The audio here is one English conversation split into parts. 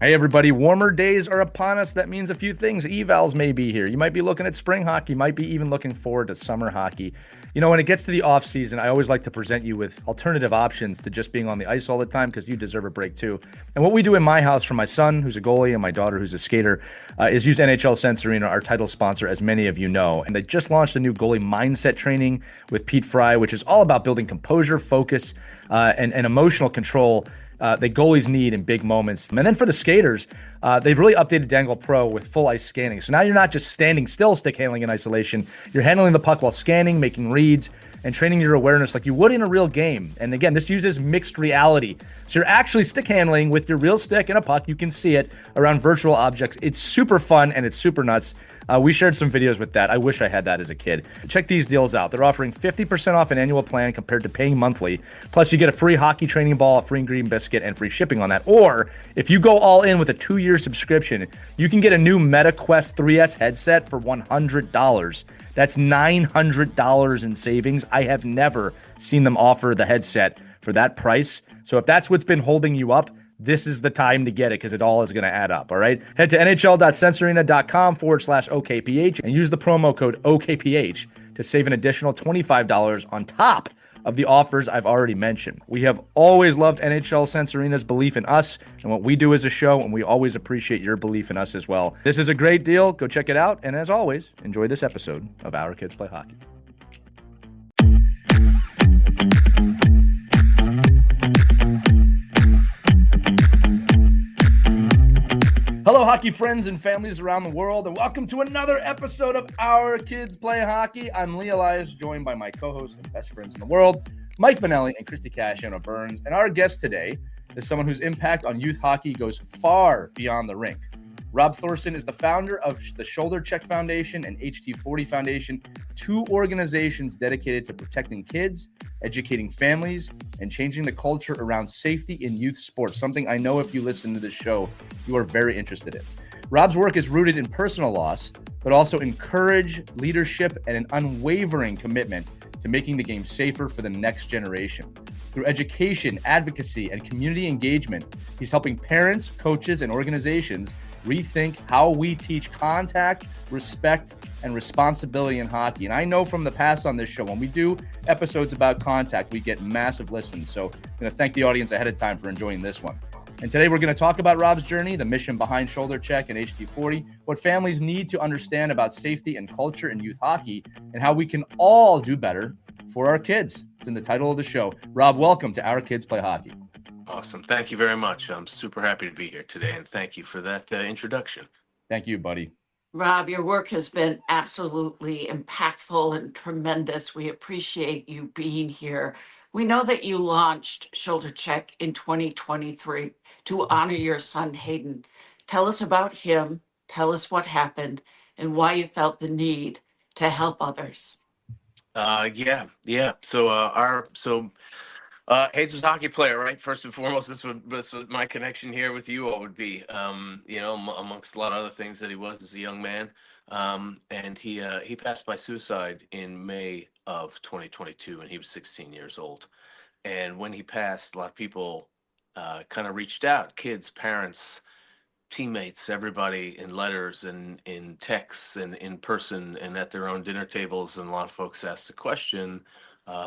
Hey everybody, warmer days are upon us. That means a few things. Evals may be here. You might be looking at spring hockey, you might be even looking forward to summer hockey. When it gets to the off season, I always like to present you with alternative options to just being on the ice all the time because you deserve a break too. And what we do in my house for my son, who's a goalie, and my daughter, who's a skater, is use NHL Sense Arena, our title sponsor, as many of you know. And they just launched a new goalie mindset training with Pete Fry, which is all about building composure, focus, and emotional control that goalies need in big moments. And then for the skaters, they've really updated Dangle Pro with full ice scanning. So now you're not just standing still stick handling in isolation. You're handling the puck while scanning, making reads, and training your awareness like you would in a real game. And again, this uses mixed reality. So you're actually stick handling with your real stick and a puck. You can see it around virtual objects. It's super fun and it's super nuts. We shared some videos with that. I wish I had that as a kid. Check these deals out. They're offering 50% off an annual plan compared to paying monthly. Plus, you get a free hockey training ball, a free green biscuit, and free shipping on that. Or if you go all in with a 2-year subscription, you can get a new MetaQuest 3S headset for $100. That's $900 in savings. I have never seen them offer the headset for that price. So if that's what's been holding you up, this is the time to get it because it all is going to add up. All right. Head to nhl.sensorina.com/OKPH and use the promo code OKPH to save an additional $25 on top of the offers I've already mentioned. We have always loved NHL Sense Arena's belief in us and what we do as a show, and we always appreciate your belief in us as well. This is a great deal. Go check it out. And as always, enjoy this episode of Our Kids Play Hockey. Hello, hockey friends and families around the world, and welcome to another episode of Our Kids Play Hockey. I'm Lee Elias, joined by my co-hosts and best friends in the world, Mike Benelli and Christy Casciano Burns. And our guest today is someone whose impact on youth hockey goes far beyond the rink. Rob Thorsen is the founder of the Shoulder Check Foundation and HT40 Foundation, two organizations dedicated to protecting kids, educating families, and changing the culture around safety in youth sports, something I know if you listen to this show, you are very interested in. Rob's work is rooted in personal loss, but also in courage, leadership, and an unwavering commitment to making the game safer for the next generation. Through education, advocacy, and community engagement, he's helping parents, coaches, and organizations rethink how we teach contact, respect, and responsibility in hockey. And I know from the past on this show, when we do episodes about contact, we get massive listens. So I'm going to thank the audience ahead of time for enjoying this one. And today we're going to talk about Rob's journey, the mission behind Shoulder Check and HT40, what families need to understand about safety and culture in youth hockey, and how we can all do better for our kids. It's in the title of the show. Rob, welcome to Our Kids Play Hockey. Awesome. Thank you very much. I'm super happy to be here today, and thank you for that introduction. Thank you, buddy. Rob, your work has been absolutely impactful and tremendous. We appreciate you being here. We know that you launched Shoulder Check in 2023 to honor your son, Hayden. Tell us about him, tell us what happened, and why you felt the need to help others. Yeah. Hayden's a hockey player, right? First and foremost, this was my connection here with you all would be, amongst a lot of other things that he was as a young man. And he passed by suicide in May of 2022, and he was 16 years old. And when he passed, a lot of people kind of reached out, kids, parents, teammates, everybody, in letters and in texts and in person and at their own dinner tables. And a lot of folks asked the question,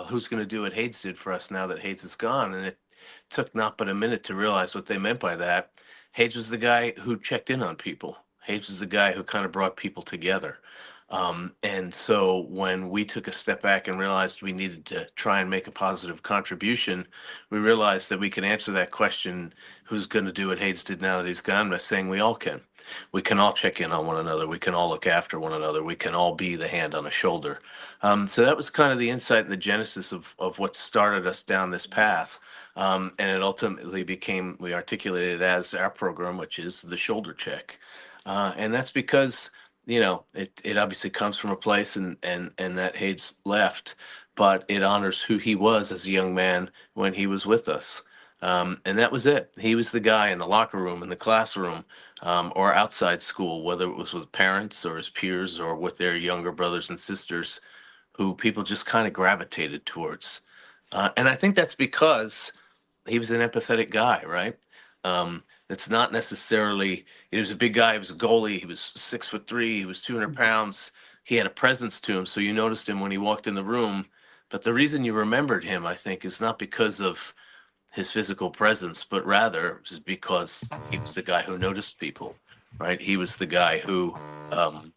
who's going to do what Hayes did for us now that Hayes is gone? And it took not but a minute to realize what they meant by that. Hayes was the guy who checked in on people. Hayes was the guy who kind of brought people together. And so when we took a step back and realized we needed to try and make a positive contribution, we realized that we could answer that question, who's going to do what Hayes did now that he's gone, by saying we all can. We can all check in on one another. We can all look after one another. We can all be the hand on a shoulder. So that was kind of the insight and the genesis of what started us down this path. And it ultimately became, we articulated it as our program, which is the Shoulder Check. And that's because, it obviously comes from a place and that Hayes left, but it honors who he was as a young man when he was with us. And that was it. He was the guy in the locker room, in the classroom, or outside school, whether it was with parents or his peers or with their younger brothers and sisters, who people just kind of gravitated towards. And I think that's because he was an empathetic guy, right? It's not necessarily, he was a big guy, he was a goalie, he was 6'3", he was 200 pounds. He had a presence to him, so you noticed him when he walked in the room. But the reason you remembered him, I think, is not because of his physical presence, but rather is because he was the guy who noticed people, right? He was the guy who, um,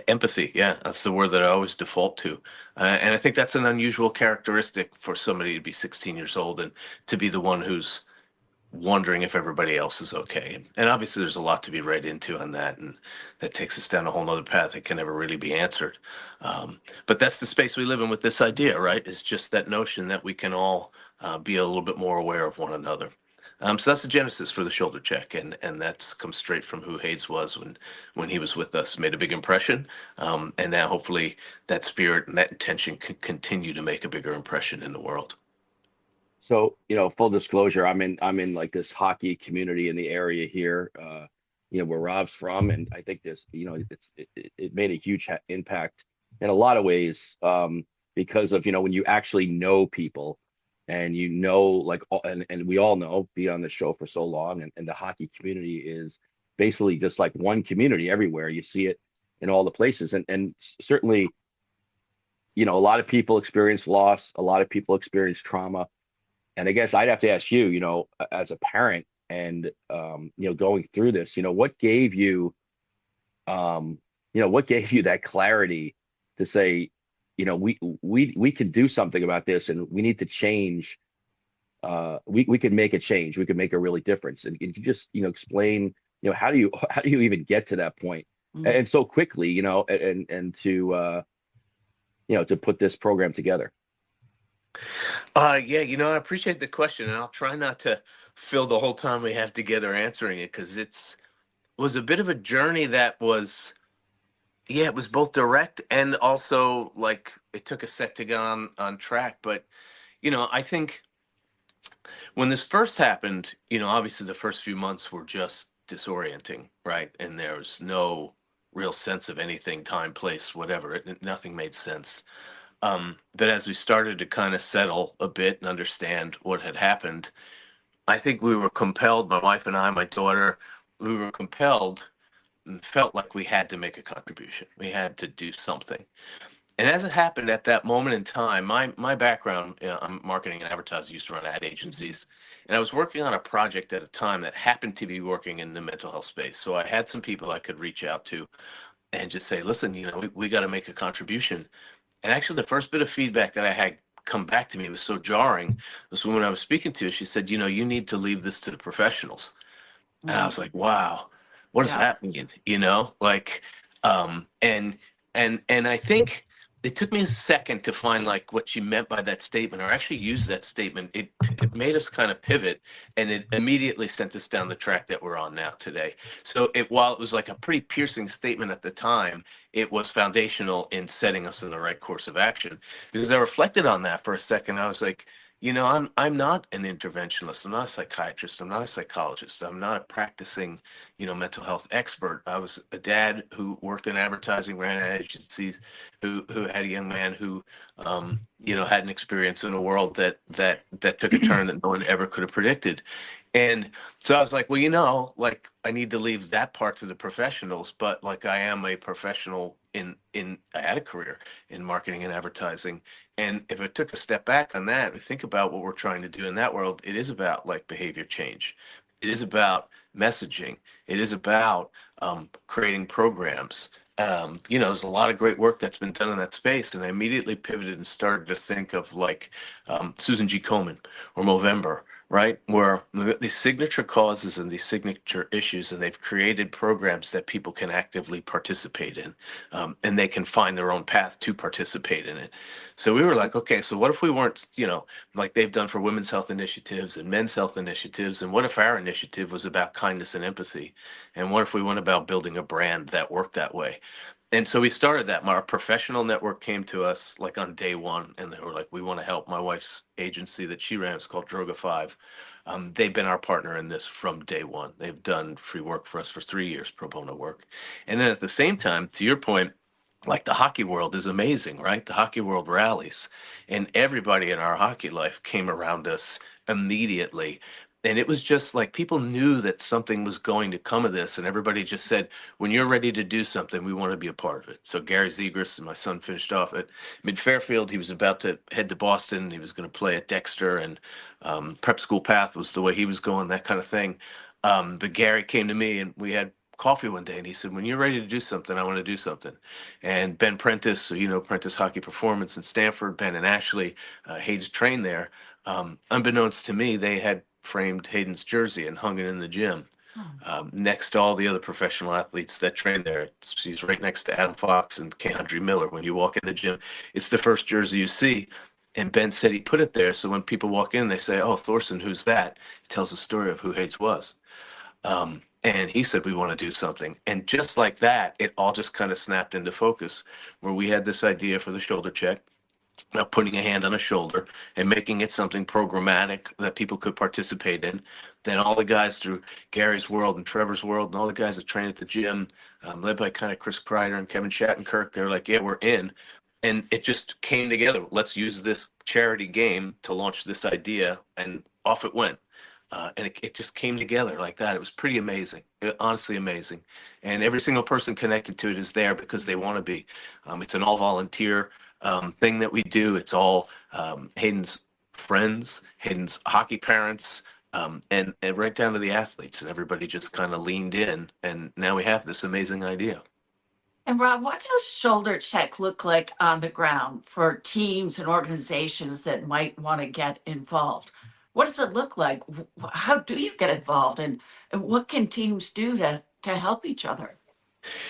empathy. Yeah, that's the word that I always default to, and I think that's an unusual characteristic for somebody to be 16 years old and to be the one who's wondering if everybody else is okay. And obviously, there's a lot to be read into on that, and that takes us down a whole nother path that can never really be answered. But that's the space we live in with this idea, right? It's just that notion that we can all be a little bit more aware of one another. So that's the genesis for the shoulder check, and that's come straight from who Hayes was when he was with us, made a big impression, and now hopefully that spirit and that intention can continue to make a bigger impression in the world. So, full disclosure, I'm in like this hockey community in the area here, where Rob's from, and I think this, it made a huge impact in a lot of ways, because of, when you actually know people, and like, and we all know, be on the show for so long, and the hockey community is basically just like one community everywhere. You see it in all the places, and certainly, a lot of people experience loss, a lot of people experience trauma. And I guess I'd have to ask you, as a parent and, going through this, what gave you, that clarity to say, we can do something about this, and we need to change. We can make a change. We can make a really difference. And you just, explain, how do you even get to that point, and so quickly, and to, to put this program together. Yeah, I appreciate the question, and I'll try not to fill the whole time we have together answering it, because was a bit of a journey that was, yeah, it was both direct and also like it took a sec to get on track. But I think when this first happened, obviously the first few months were just disorienting, right? And there was no real sense of anything, time, place, whatever. Nothing made sense. But as we started to kind of settle a bit and understand what had happened, I think we were compelled, my wife and I, my daughter, we were compelled and felt like we had to make a contribution. We had to do something. And as it happened at that moment in time, my background, I'm marketing and advertising, used to run ad agencies. And I was working on a project at a time that happened to be working in the mental health space. So I had some people I could reach out to and just say, listen, we got to make a contribution. And actually, the first bit of feedback that I had come back to me was so jarring. This woman I was speaking to, she said, you need to leave this to the professionals. And I was like, wow, what does that mean? Like, and I think it took me a second to find like what she meant by that statement, or actually use that statement. It made us kind of pivot, and it immediately sent us down the track that we're on now today. So while it was like a pretty piercing statement at the time, it was foundational in setting us in the right course of action. Because I reflected on that for a second. I was like, I'm not an interventionist. I'm not a psychiatrist. I'm not a psychologist. I'm not a practicing, mental health expert. I was a dad who worked in advertising, ran ad agencies, who had a young man who, had an experience in a world that took a turn that no one ever could have predicted. And so I was like, well, like I need to leave that part to the professionals, but like I am a professional I had a career in marketing and advertising. And if I took a step back on that and think about what we're trying to do in that world, it is about like behavior change. It is about messaging. It is about creating programs. There's a lot of great work that's been done in that space. And I immediately pivoted and started to think of like Susan G. Komen or Movember, right? Where these signature causes and these signature issues, and they've created programs that people can actively participate in, and they can find their own path to participate in it. So we were like, okay, so what if we weren't, like they've done for women's health initiatives and men's health initiatives, and what if our initiative was about kindness and empathy? And what if we went about building a brand that worked that way? And so we started that. Our professional network came to us like on day one, and they were like, we want to help. My wife's agency that she ran is called Droga 5. They've been our partner in this from day one. They've done free work for us for 3 years, pro bono work. And then at the same time, to your point, like the hockey world is amazing, right? The hockey world rallies, and everybody in our hockey life came around us immediately. And it was just like people knew that something was going to come of this, and everybody just said, "When you're ready to do something, we want to be a part of it." So Gary Zegras and my son finished off at Mid Fairfield. He was about to head to Boston. He was going to play at Dexter, and prep school path was the way he was going, that kind of thing. But Gary came to me, and we had coffee one day, and he said, "When you're ready to do something, I want to do something." And Ben Prentice, so Prentice Hockey Performance in Stanford, Ben and Ashley, Hayden's trained there. Unbeknownst to me, they had framed Hayden's jersey and hung it in the gym next to all the other professional athletes that train there. She's right next to Adam Fox and Keandre Miller. When you walk in the gym, it's the first jersey you see. And Ben said he put it there so when people walk in, they say, "Oh, Thorsen, who's that?" It tells the story of who Hayes was. And he said, "We want to do something." And just like that, it all just kind of snapped into focus where we had this idea for the shoulder check, putting a hand on a shoulder and making it something programmatic that people could participate in. Then all the guys through Gary's world and Trevor's world and all the guys that train at the gym, led by kind of Chris Kreider and Kevin Shattenkirk, they're like, "Yeah, we're in." And it just came together. Let's use this charity game to launch this idea, and off it went. And it just came together like that. It was pretty amazing, honestly amazing. And every single person connected to it is there because they want to be. It's an all volunteer thing that we do. It's all Hayden's friends, Hayden's hockey parents, and right down to the athletes. And everybody just kind of leaned in. And now we have this amazing idea. And Rob, what does shoulder check look like on the ground for teams and organizations that might want to get involved? What does it look like? How do you get involved? And what can teams do to help each other?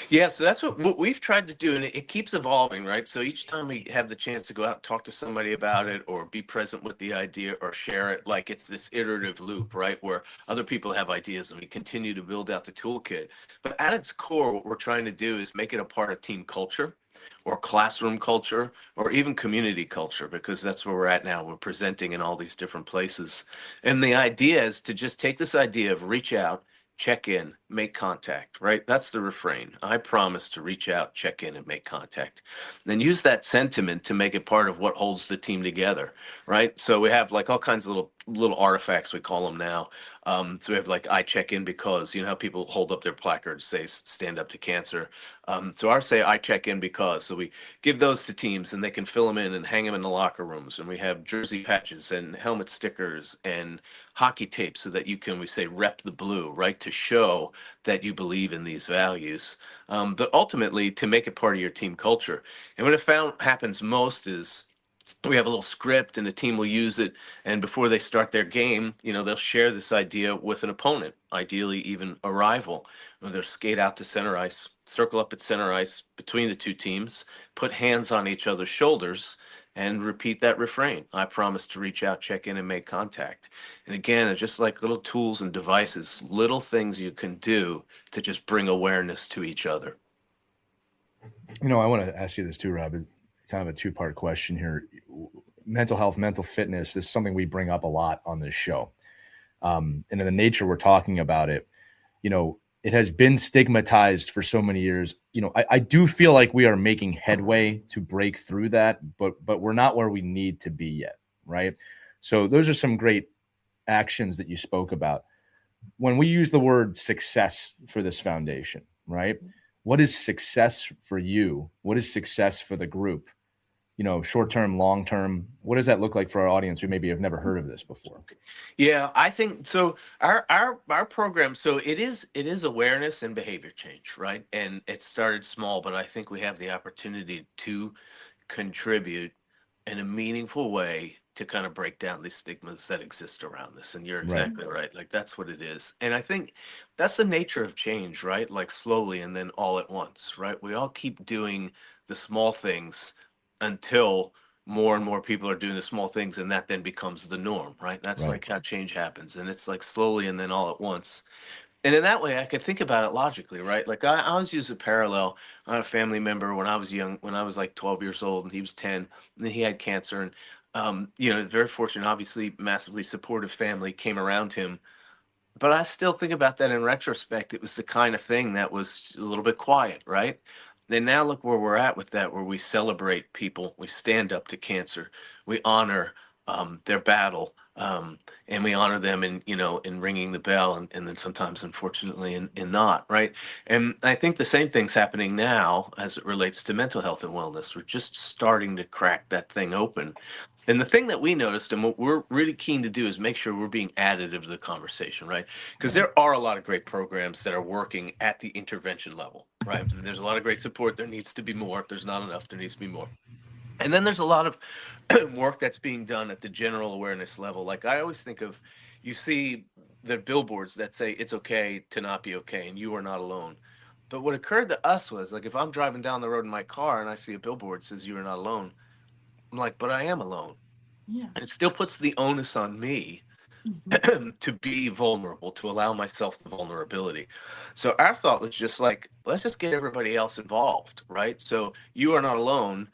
Yeah, so that's what we've tried to do, and it keeps evolving, right? So each time we have the chance to go out and talk to somebody about it, or be present with the idea, or share it, like it's this iterative loop, right? Where other people have ideas, and we continue to build out the toolkit. But at its core, what we're trying to do is make it a part of team culture, or classroom culture, or even community culture, because that's where we're at now. We're presenting in all these different places. And the idea is to just take this idea of reach out, check in, make contact, right? That's the refrain. I promise to reach out, check in, and make contact. And then use that sentiment to make it part of what holds the team together, right? So we have like all kinds of little artifacts, we call them now. So we have like I check in because, how people hold up their placards, say stand up to cancer. So ours say I check in because. So we give those to teams and they can fill them in and hang them in the locker rooms. And we have jersey patches and helmet stickers and hockey tape so that we say rep the blue, right? To show that you believe in these values, but ultimately to make it part of your team culture. And what I found happens most is we have a little script and the team will use it. And before they start their game, they'll share this idea with an opponent, ideally even a rival. They'll skate out to center ice, circle up at center ice between the two teams, put hands on each other's shoulders, and repeat that refrain. I promise to reach out, check in, and make contact. And again, it's just like little tools and devices, little things you can do to just bring awareness to each other. I want to ask you this too, Rob. It's kind of a two-part question here. Mental health, mental fitness, this is something we bring up a lot on this show. And in the nature we're talking about it, it has been stigmatized for so many years. I do feel like we are making headway to break through that, but we're not where we need to be yet, right? So those are some great actions that you spoke about. When we use the word success for this foundation, right? What is success for you? What is success for the group? Short term, long term. What does that look like for our audience who maybe have never heard of this before? Yeah, I think so. Our program, so it is awareness and behavior change, right? And it started small, but I think we have the opportunity to contribute in a meaningful way to kind of break down these stigmas that exist around this. And you're exactly right. Like that's what it is. And I think that's the nature of change, right? Like slowly and then all at once, right? We all keep doing the small things until more and more people are doing the small things, and that then becomes the norm, right? That's like how change happens. And it's like slowly and then all at once. And in that way, I could think about it logically, right? Like I always use a parallel. I had a family member when I was young, when I was like 12 years old, and he was 10, and then he had cancer. And, very fortunate, obviously, massively supportive family came around him. But I still think about that in retrospect. It was the kind of thing that was a little bit quiet, right? And now look where we're at with that, where we celebrate people, we stand up to cancer, we honor their battle, And we honor them in ringing the bell, and then sometimes, unfortunately, in not, right? And I think the same thing's happening now as it relates to mental health and wellness. We're just starting to crack that thing open. And the thing that we noticed, and what we're really keen to do, is make sure we're being additive to the conversation, right? Because there are a lot of great programs that are working at the intervention level, right? And there's a lot of great support. There needs to be more. If there's not enough, there needs to be more. And then there's a lot of work that's being done at the general awareness level. Like I always think of, you see the billboards that say it's okay to not be okay and you are not alone. But what occurred to us was, like, if I'm driving down the road in my car and I see a billboard that says you are not alone, I'm like, but I am alone. Yeah. And it still puts the onus on me to be vulnerable, to allow myself the vulnerability. So our thought was just like, let's just get everybody else involved, right? So you are not alone.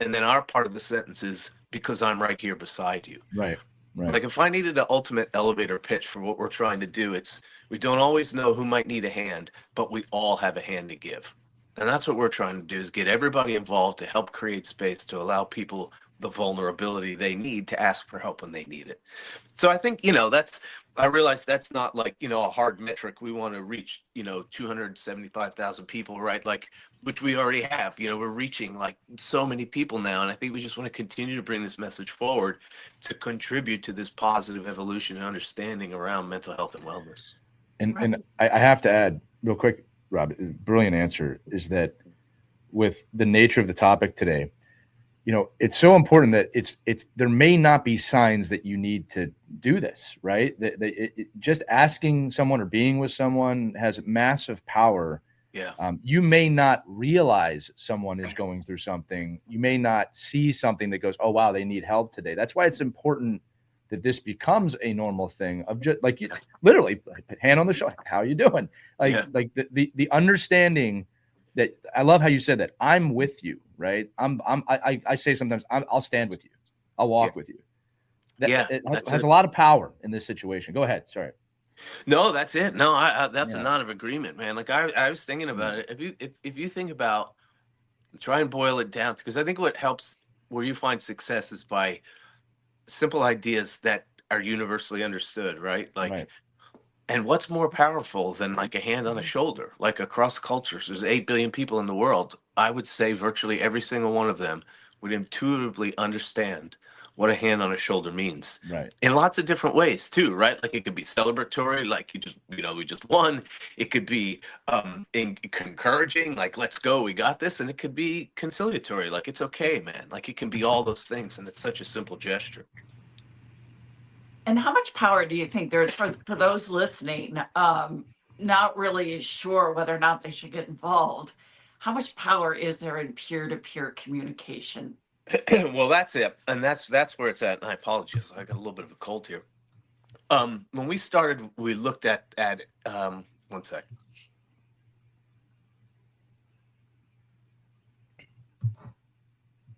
And then our part of the sentence is, because I'm right here beside you. Right. Right. Like if I needed an ultimate elevator pitch for what we're trying to do, it's, we don't always know who might need a hand, but we all have a hand to give. And that's what we're trying to do, is get everybody involved to help create space to allow people the vulnerability they need to ask for help when they need it. So I think, I realize that's not like, a hard metric. We want to reach, 275,000 people, right? Like, which we already have, we're reaching like so many people now. And I think we just want to continue to bring this message forward to contribute to this positive evolution and understanding around mental health and wellness. And I have to add real quick, Rob, brilliant answer, is that with the nature of the topic today, it's so important that it's there may not be signs that you need to do this, right? Just asking someone or being with someone has massive power. Yeah. You may not realize someone is going through something. You may not see something that goes, oh, wow, they need help today. That's why it's important that this becomes a normal thing of just like you literally hand on the shoulder. How are you doing? Like the understanding that, I love how you said that, I'm with you, right? I say sometimes I'll stand with you. I'll walk with you. It has a lot of power in this situation. Go ahead. Sorry. No, that's it. No, that's a nod of agreement, man. Like I was thinking about it. If you think about, try and boil it down, because I think what helps, where you find success, is by simple ideas that are universally understood, right? Like, right. And what's more powerful than like a hand on a shoulder? Like across cultures, there's 8 billion people in the world. I would say virtually every single one of them would intuitively understand what a hand on a shoulder means. Right. In lots of different ways too, right? Like it could be celebratory, like we just won. It could be encouraging, like let's go, we got this. And it could be conciliatory, like it's okay, man. Like it can be all those things, and it's such a simple gesture. And how much power do you think there's for those listening, not really sure whether or not they should get involved? How much power is there in peer-to-peer communication? Well, that's it. And that's where it's at. And I apologize. I got a little bit of a cold here. When we started, we looked at one sec.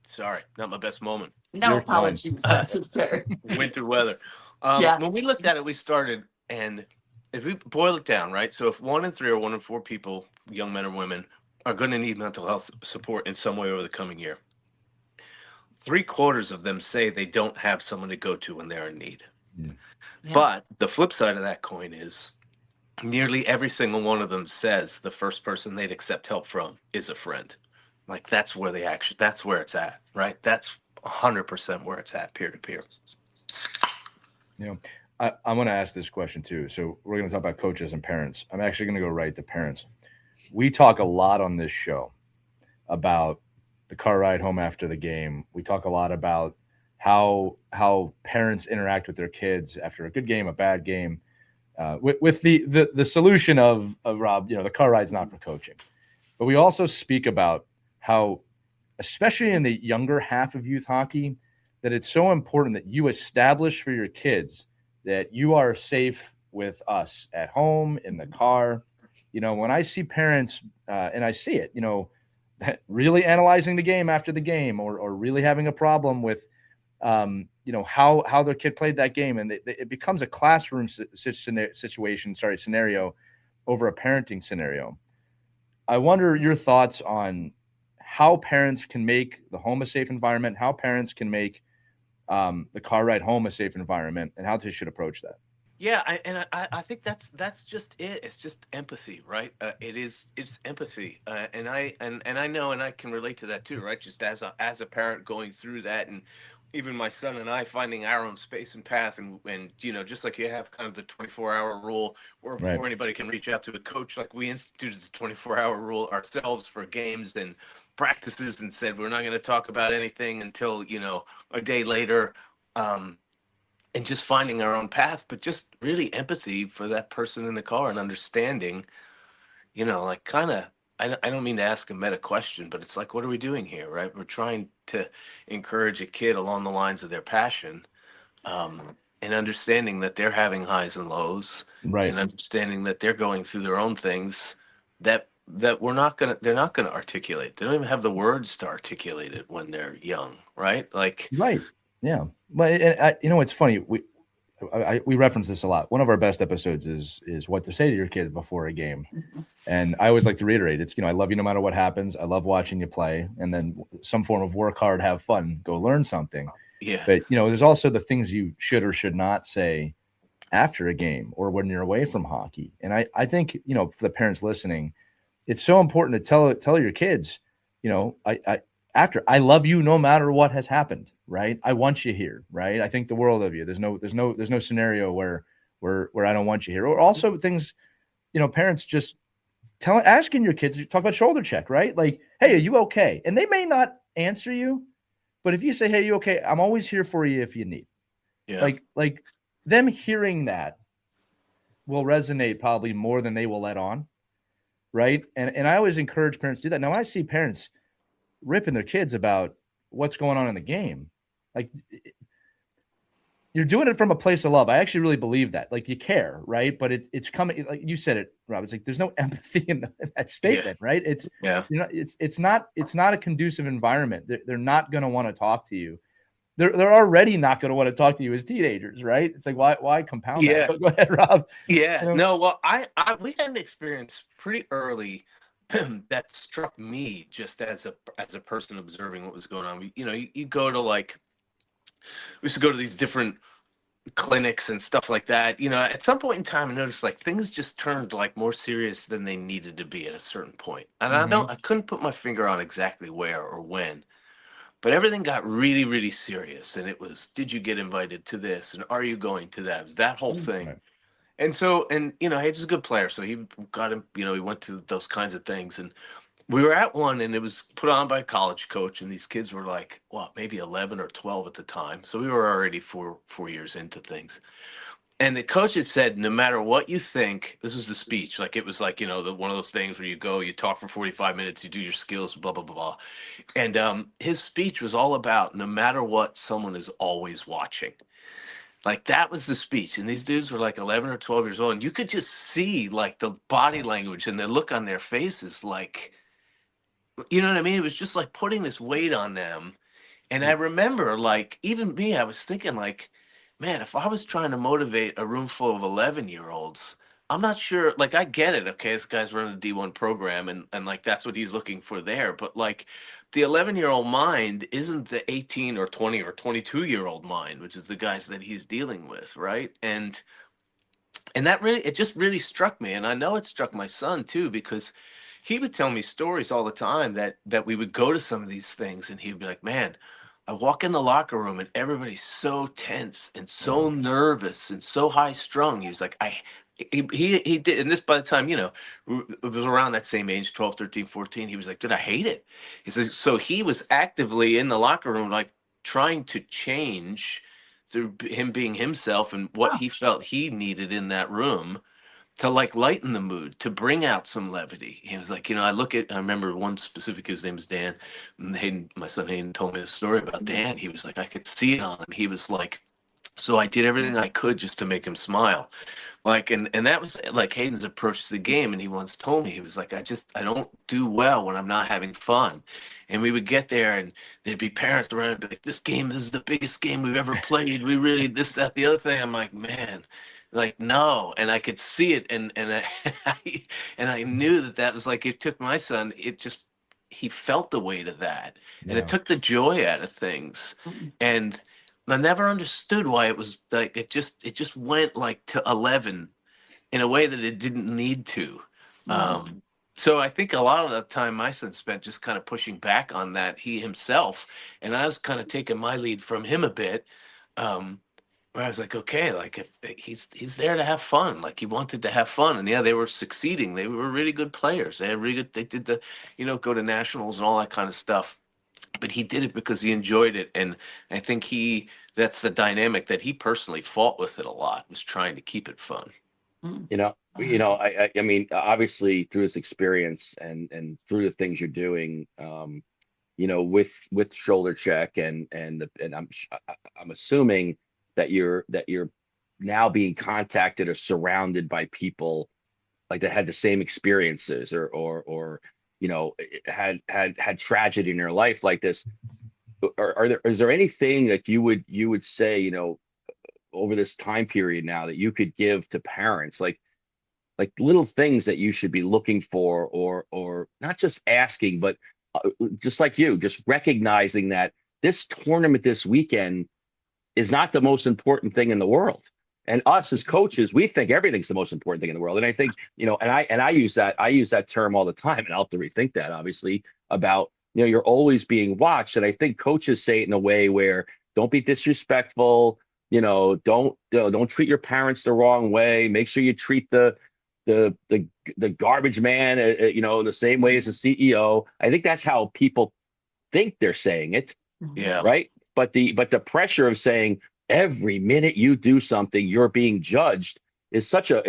Sorry, not my best moment. No apologies necessary. Winter weather. Yes. When we looked at it, we started, and if we boil it down, right? So if 1 in 3 or 1 in 4 people, young men or women, are going to need mental health support in some way over the coming year, 3/4 of them say they don't have someone to go to when they're in need. Yeah. But the flip side of that coin is nearly every single one of them says the first person they'd accept help from is a friend. Like that's where that's where it's at, right? That's 100% where it's at, peer to peer. I want to ask this question too. So we're going to talk about coaches and parents. I'm actually going to go right to parents. We talk a lot on this show about the car ride home after the game. We talk a lot about how parents interact with their kids after a good game, a bad game, with the solution of Rob, the car ride's not for coaching. But we also speak about how, especially in the younger half of youth hockey, that it's so important that you establish for your kids that you are safe with us at home, in the car. When I see parents, and I see it, really analyzing the game after the game, or really having a problem with, how their kid played that game, and it becomes a classroom scenario over a parenting scenario. I wonder your thoughts on how parents can make the home a safe environment, how parents can make the car ride home a safe environment, and how they should approach that. Yeah, I think that's just it. It's just empathy, right? It's empathy, and I know, and I can relate to that too, right? Just as a parent going through that, and even my son and I finding our own space and path, and just like you have kind of the 24-hour rule, where Right. before anybody can reach out to a coach, like we instituted the 24-hour rule ourselves for games and practices, and said we're not going to talk about anything until a day later. And just finding our own path, but just really empathy for that person in the car and understanding, like kind of, I don't mean to ask a meta question, but it's like, what are we doing here, right? We're trying to encourage a kid along the lines of their passion, and understanding that they're having highs and lows, Right. and understanding that they're going through their own things that they're not gonna articulate. They don't even have the words to articulate it when they're young, right? Like, Right. Yeah. But it's funny. We reference this a lot. One of our best episodes is what to say to your kids before a game. And I always like to reiterate, it's, I love you no matter what happens. I love watching you play. And then some form of work hard, have fun, go learn something. yeah, But, there's also the things you should or should not say after a game or when you're away from hockey. And I think, for the parents listening, it's so important to tell your kids, I love you no matter what has happened, right? I want you here, right? I think the world of you. There's no scenario where I don't want you here. Or also things, parents just asking your kids, talk about shoulder check, right? Like, hey, are you okay? And they may not answer you, but if you say, hey, you okay? I'm always here for you if you need. yeah, Like them hearing that will resonate probably more than they will let on, right? And I always encourage parents to do that. Now I see parents ripping their kids about what's going on in the game. Like, you're doing it from a place of love. I actually really believe that. Like, you care, right? But it's coming, like you said it, Rob. It's like there's no empathy in that statement, right? It's yeah. it's not a conducive environment. They're not going to want to talk to you. They're already not going to want to talk to you as teenagers, right? It's like why compound that? Yeah. Go ahead, Rob. Yeah, no, well, we had an experience pretty early that struck me just as a person observing what was going on. You go to like, we used to go to these different clinics and stuff like that. At some point in time, I noticed like things just turned like more serious than they needed to be at a certain point. And I couldn't put my finger on exactly where or when, but everything got really, really serious. And it was, did you get invited to this? And are you going to that? That whole thing. Right. And so, Hayden's a good player, so he got him, he went to those kinds of things. And we were at one, and it was put on by a college coach, and these kids were like, well, maybe 11 or 12 at the time. So we were already four years into things. And the coach had said, no matter what you think, this was the speech. Like, it was like, one of those things where you go, you talk for 45 minutes, you do your skills, blah, blah, blah, blah. And his speech was all about no matter what, someone is always watching. Like, that was the speech. And these dudes were like 11 or 12 years old. And you could just see like the body language and the look on their faces. Like, you know what I mean? It was just like putting this weight on them. And I remember, like, even me, I was thinking like, man, if I was trying to motivate a room full of 11-year-olds, I'm not sure, like, I get it. Okay. This guy's running a D1 program, and like, that's what he's looking for there. But like, the 11-year-old mind isn't the 18 or 20 or 22-year-old mind, which is the guys that he's dealing with. Right. And that really, it just really struck me. And I know it struck my son too, because he would tell me stories all the time that we would go to some of these things, and he'd be like, man, I walk in the locker room and everybody's so tense and so nervous and so high strung. He was like, he did. And this, by the time, it was around that same age, 12, 13, 14. He was like, did I hate it? He says, so he was actively in the locker room, like trying to change through him being himself and what he felt he needed in that room to like lighten the mood, to bring out some levity. He was like, I remember one specific, his name is Dan. And my son Hayden told me a story about Dan. He was like, I could see it on him. He was like, so I did everything I could just to make him smile. Like, and that was like Hayden's approach to the game. And he once told me, he was like, I don't do well when I'm not having fun. And we would get there and there'd be parents around and be like, this is the biggest game we've ever played. We really, this, that, the other thing. I'm like, man, like, no. And I could see it. And I knew that was like, it took my son, he felt the weight of that, and it took the joy out of things. And I never understood why it was like it just went like to 11 in a way that it didn't need to. Um, so I think a lot of the time my son spent just kind of pushing back on that he himself, and I was kind of taking my lead from him a bit. Um, where I was like, okay, like if he's there to have fun, like he wanted to have fun, and yeah, they were succeeding. They were really good players. They had really good. They did the, go to nationals and all that kind of stuff. But he did it because he enjoyed it, and I think that's the dynamic that he personally fought with it a lot, was trying to keep it fun. I mean, obviously through this experience and through the things you're doing, with shoulder check and I'm assuming that you're now being contacted or surrounded by people like that had the same experiences or had tragedy in their life like this. Is there anything that you would say, over this time period now that you could give to parents, like little things that you should be looking for, or not just asking, but just like you, just recognizing that this tournament this weekend is not the most important thing in the world. And us as coaches, we think everything's the most important thing in the world. And I think, and I use that term all the time, and I'll have to rethink that, obviously, about, you're always being watched. And I think coaches say it in a way where don't be disrespectful, don't treat your parents the wrong way. Make sure you treat the garbage man, the same way as the CEO. I think that's how people think they're saying it, Yeah. right? But the pressure of saying every minute you do something, you're being judged is such a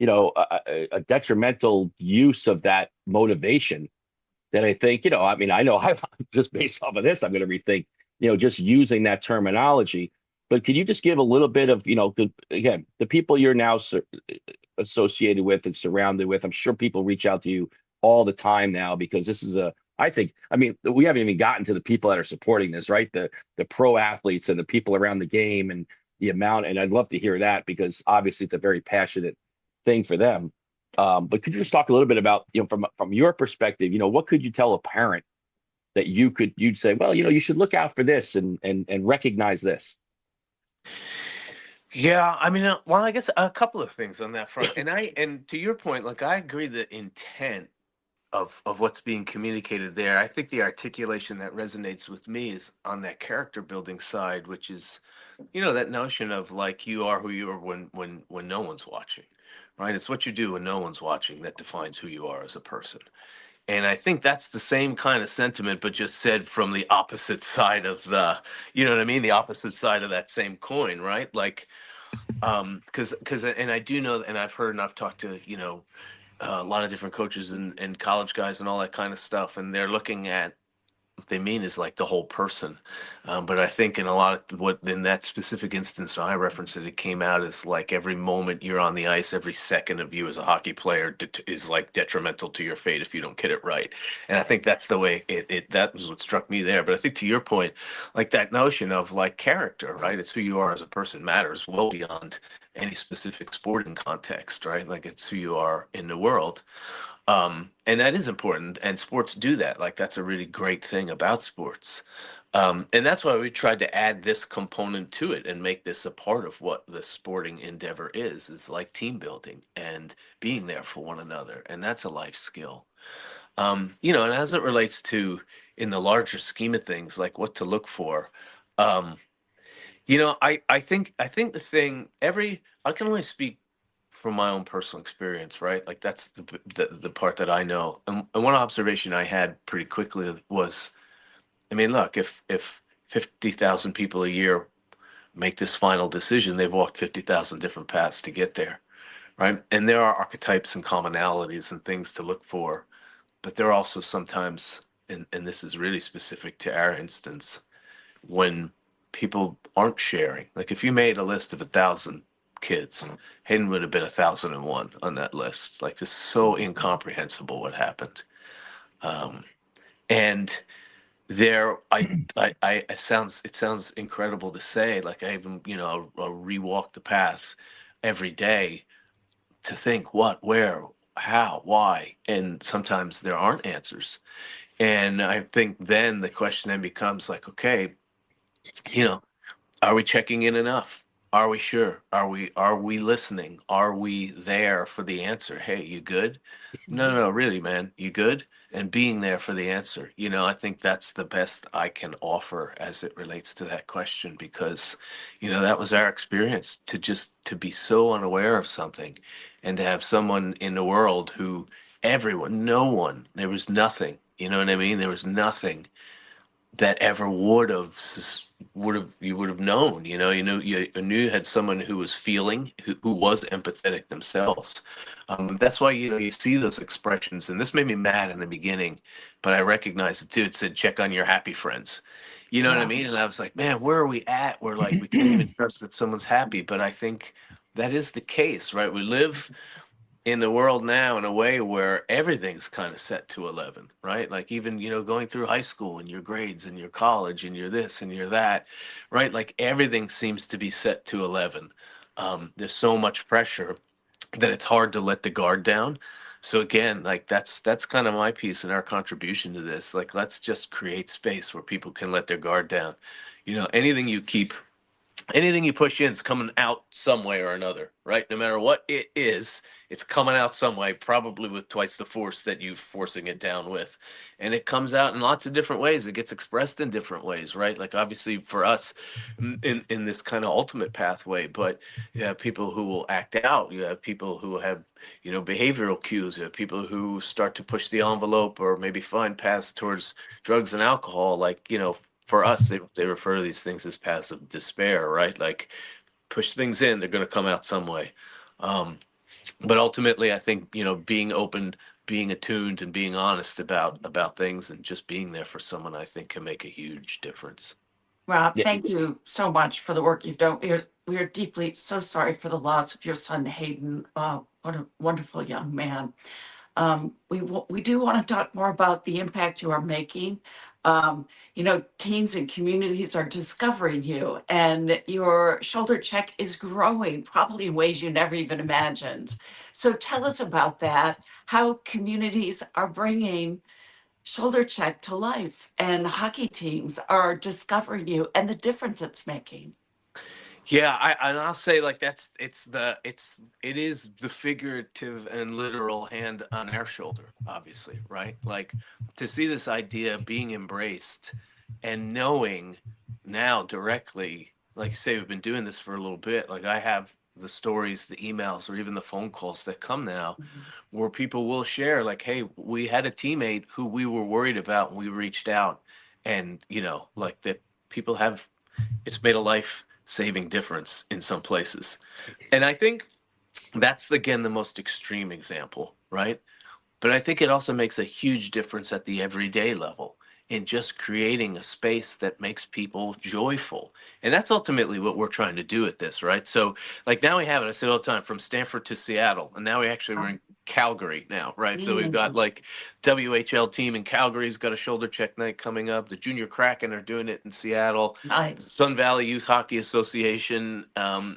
a detrimental use of that motivation that I think, I mean, I know I just based off of this, I'm going to rethink, just using that terminology. But can you just give a little bit of, again, the people you're now associated with and surrounded with? I'm sure people reach out to you all the time now, because this is I mean, we haven't even gotten to the people that are supporting this, right? The pro athletes and the people around the game and the amount, and I'd love to hear that, because obviously it's a very passionate thing for them. But could you just talk a little bit about, from your perspective, what could you tell a parent that you'd say, well, you should look out for this and recognize this? Yeah, I mean, well, I guess a couple of things on that front. And to your point, like I agree the intent of what's being communicated there. I think the articulation that resonates with me is on that character building side, which is, that notion of like you are who you are when no one's watching, right? It's what you do when no one's watching that defines who you are as a person. And I think that's the same kind of sentiment, but just said from the opposite side of you know what I mean? The opposite side of that same coin, right? Like, because, and I do know, and I've heard and I've talked to, a lot of different coaches and college guys and all that kind of stuff, and they're looking at what they mean is like the whole person. But I think in a lot of what in that specific instance I referenced it came out as like every moment you're on the ice, every second of you as a hockey player is like detrimental to your fate if you don't get it right. And I think that's the way that was what struck me there. But I think to your point, like that notion of like character, right? It's who you are as a person matters well beyond any specific sporting context, right? Like it's who you are in the world. And that is important, and sports do that. Like that's a really great thing about sports. And that's why we tried to add this component to it and make this a part of what the sporting endeavor is like team building and being there for one another. And that's a life skill. And as it relates to in the larger scheme of things, like what to look for, um, I think the thing I can only speak from my own personal experience, right? Like that's the part that I know. And one observation I had pretty quickly was, I mean, look, if 50,000 people a year make this final decision, they've walked 50,000 different paths to get there, right? And there are archetypes and commonalities and things to look for, but there are also sometimes, and this is really specific to our instance, when people aren't sharing. Like if you made a list of 1,000 kids, Hayden would have been 1,001 on that list. Like it's so incomprehensible what happened. Um, and there, it sounds incredible to say. Like I even, I'll rewalk the path every day to think what, where, how, why, and sometimes there aren't answers. And I think then the question then becomes like, okay, you know, Are we checking in enough? Are we sure? Are we listening? Are we there for the answer? Hey, you good? No, no, no, really, man, you good? And being there for the answer. I think that's the best I can offer as it relates to that question because, that was our experience to be so unaware of something and to have someone in the world who everyone, no one, there was nothing, you know what I mean? There was nothing that ever would have known. You knew you had someone who was feeling, who was empathetic themselves. That's why you see those expressions, and this made me mad in the beginning, but I recognized it too. It said check on your happy friends. You know what I Yeah. mean? And I was like, man, where are we at? We're like, we can't even trust that someone's happy. But I think that is the case, right? We live in the world now in a way where everything's kind of set to 11, right? Like even, going through high school and your grades and your college and your this and your that, right? Like everything seems to be set to 11. There's so much pressure that it's hard to let the guard down. So again, like that's kind of my piece and our contribution to this. Like let's just create space where people can let their guard down. Anything you push in is coming out some way or another, right? No matter what it is, it's coming out some way, probably with twice the force that you forcing it down with. And it comes out in lots of different ways. It gets expressed in different ways, right? Like obviously for us in this kind of ultimate pathway, but you have people who will act out. You have people who have, behavioral cues. You have people who start to push the envelope or maybe find paths towards drugs and alcohol, like, for us, they refer to these things as passive despair, right? Like push things in, they're going to come out some way. Um, but ultimately, I think being open, being attuned, and being honest about things, and just being there for someone, I think, can make a huge difference. Rob, Yeah, thank you so much for the work you've done. We are deeply so sorry for the loss of your son, Hayden. What a wonderful young man. We do want to talk more about the impact you are making. Teams and communities are discovering you, and your shoulder check is growing, probably in ways you never even imagined. So tell us about that, how communities are bringing shoulder check to life and hockey teams are discovering you and the difference it's making. Yeah, I'll say like it is the figurative and literal hand on our shoulder, obviously, right? Like to see this idea being embraced and knowing now directly, like you say, we've been doing this for a little bit. Like I have the stories, the emails, or even the phone calls that come now where people will share, like, hey, we had a teammate who we were worried about and we reached out, and like that people have it's made a life saving difference in some places. And I think that's again the most extreme example, right? But I think it also makes a huge difference at the everyday level in just creating a space that makes people joyful. And that's ultimately what we're trying to do at this, right? So, like now we have it, I say it all the time, from Stanford to Seattle. And now we're in Calgary now, right? So we've got like WHL team in Calgary's got a shoulder check night coming up. The Junior Kraken are doing it in Seattle. Nice. Sun Valley Youth Hockey Association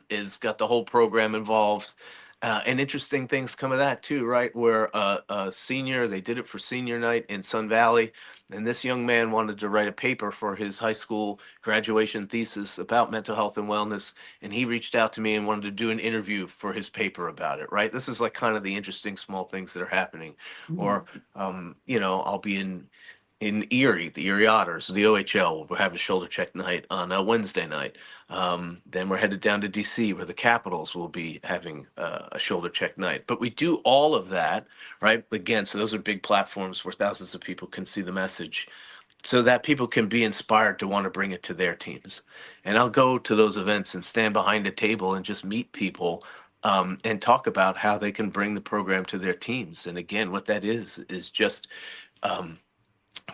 is got the whole program involved. And interesting things come of that too, right? Where a senior, they did it for senior night in Sun Valley, and this young man wanted to write a paper for his high school graduation thesis about mental health and wellness, and he reached out to me and wanted to do an interview for his paper about it, right? This is like kind of the interesting small things that are happening. Or, I'll be in Erie, the Erie Otters, the OHL, we'll have a shoulder check night on a Wednesday night. Then we're headed down to DC where the Capitals will be having a shoulder check night. But we do all of that, right? Again, so those are big platforms where thousands of people can see the message so that people can be inspired to want to bring it to their teams. And I'll go to those events and stand behind a table and just meet people and talk about how they can bring the program to their teams. And again, what that is just um,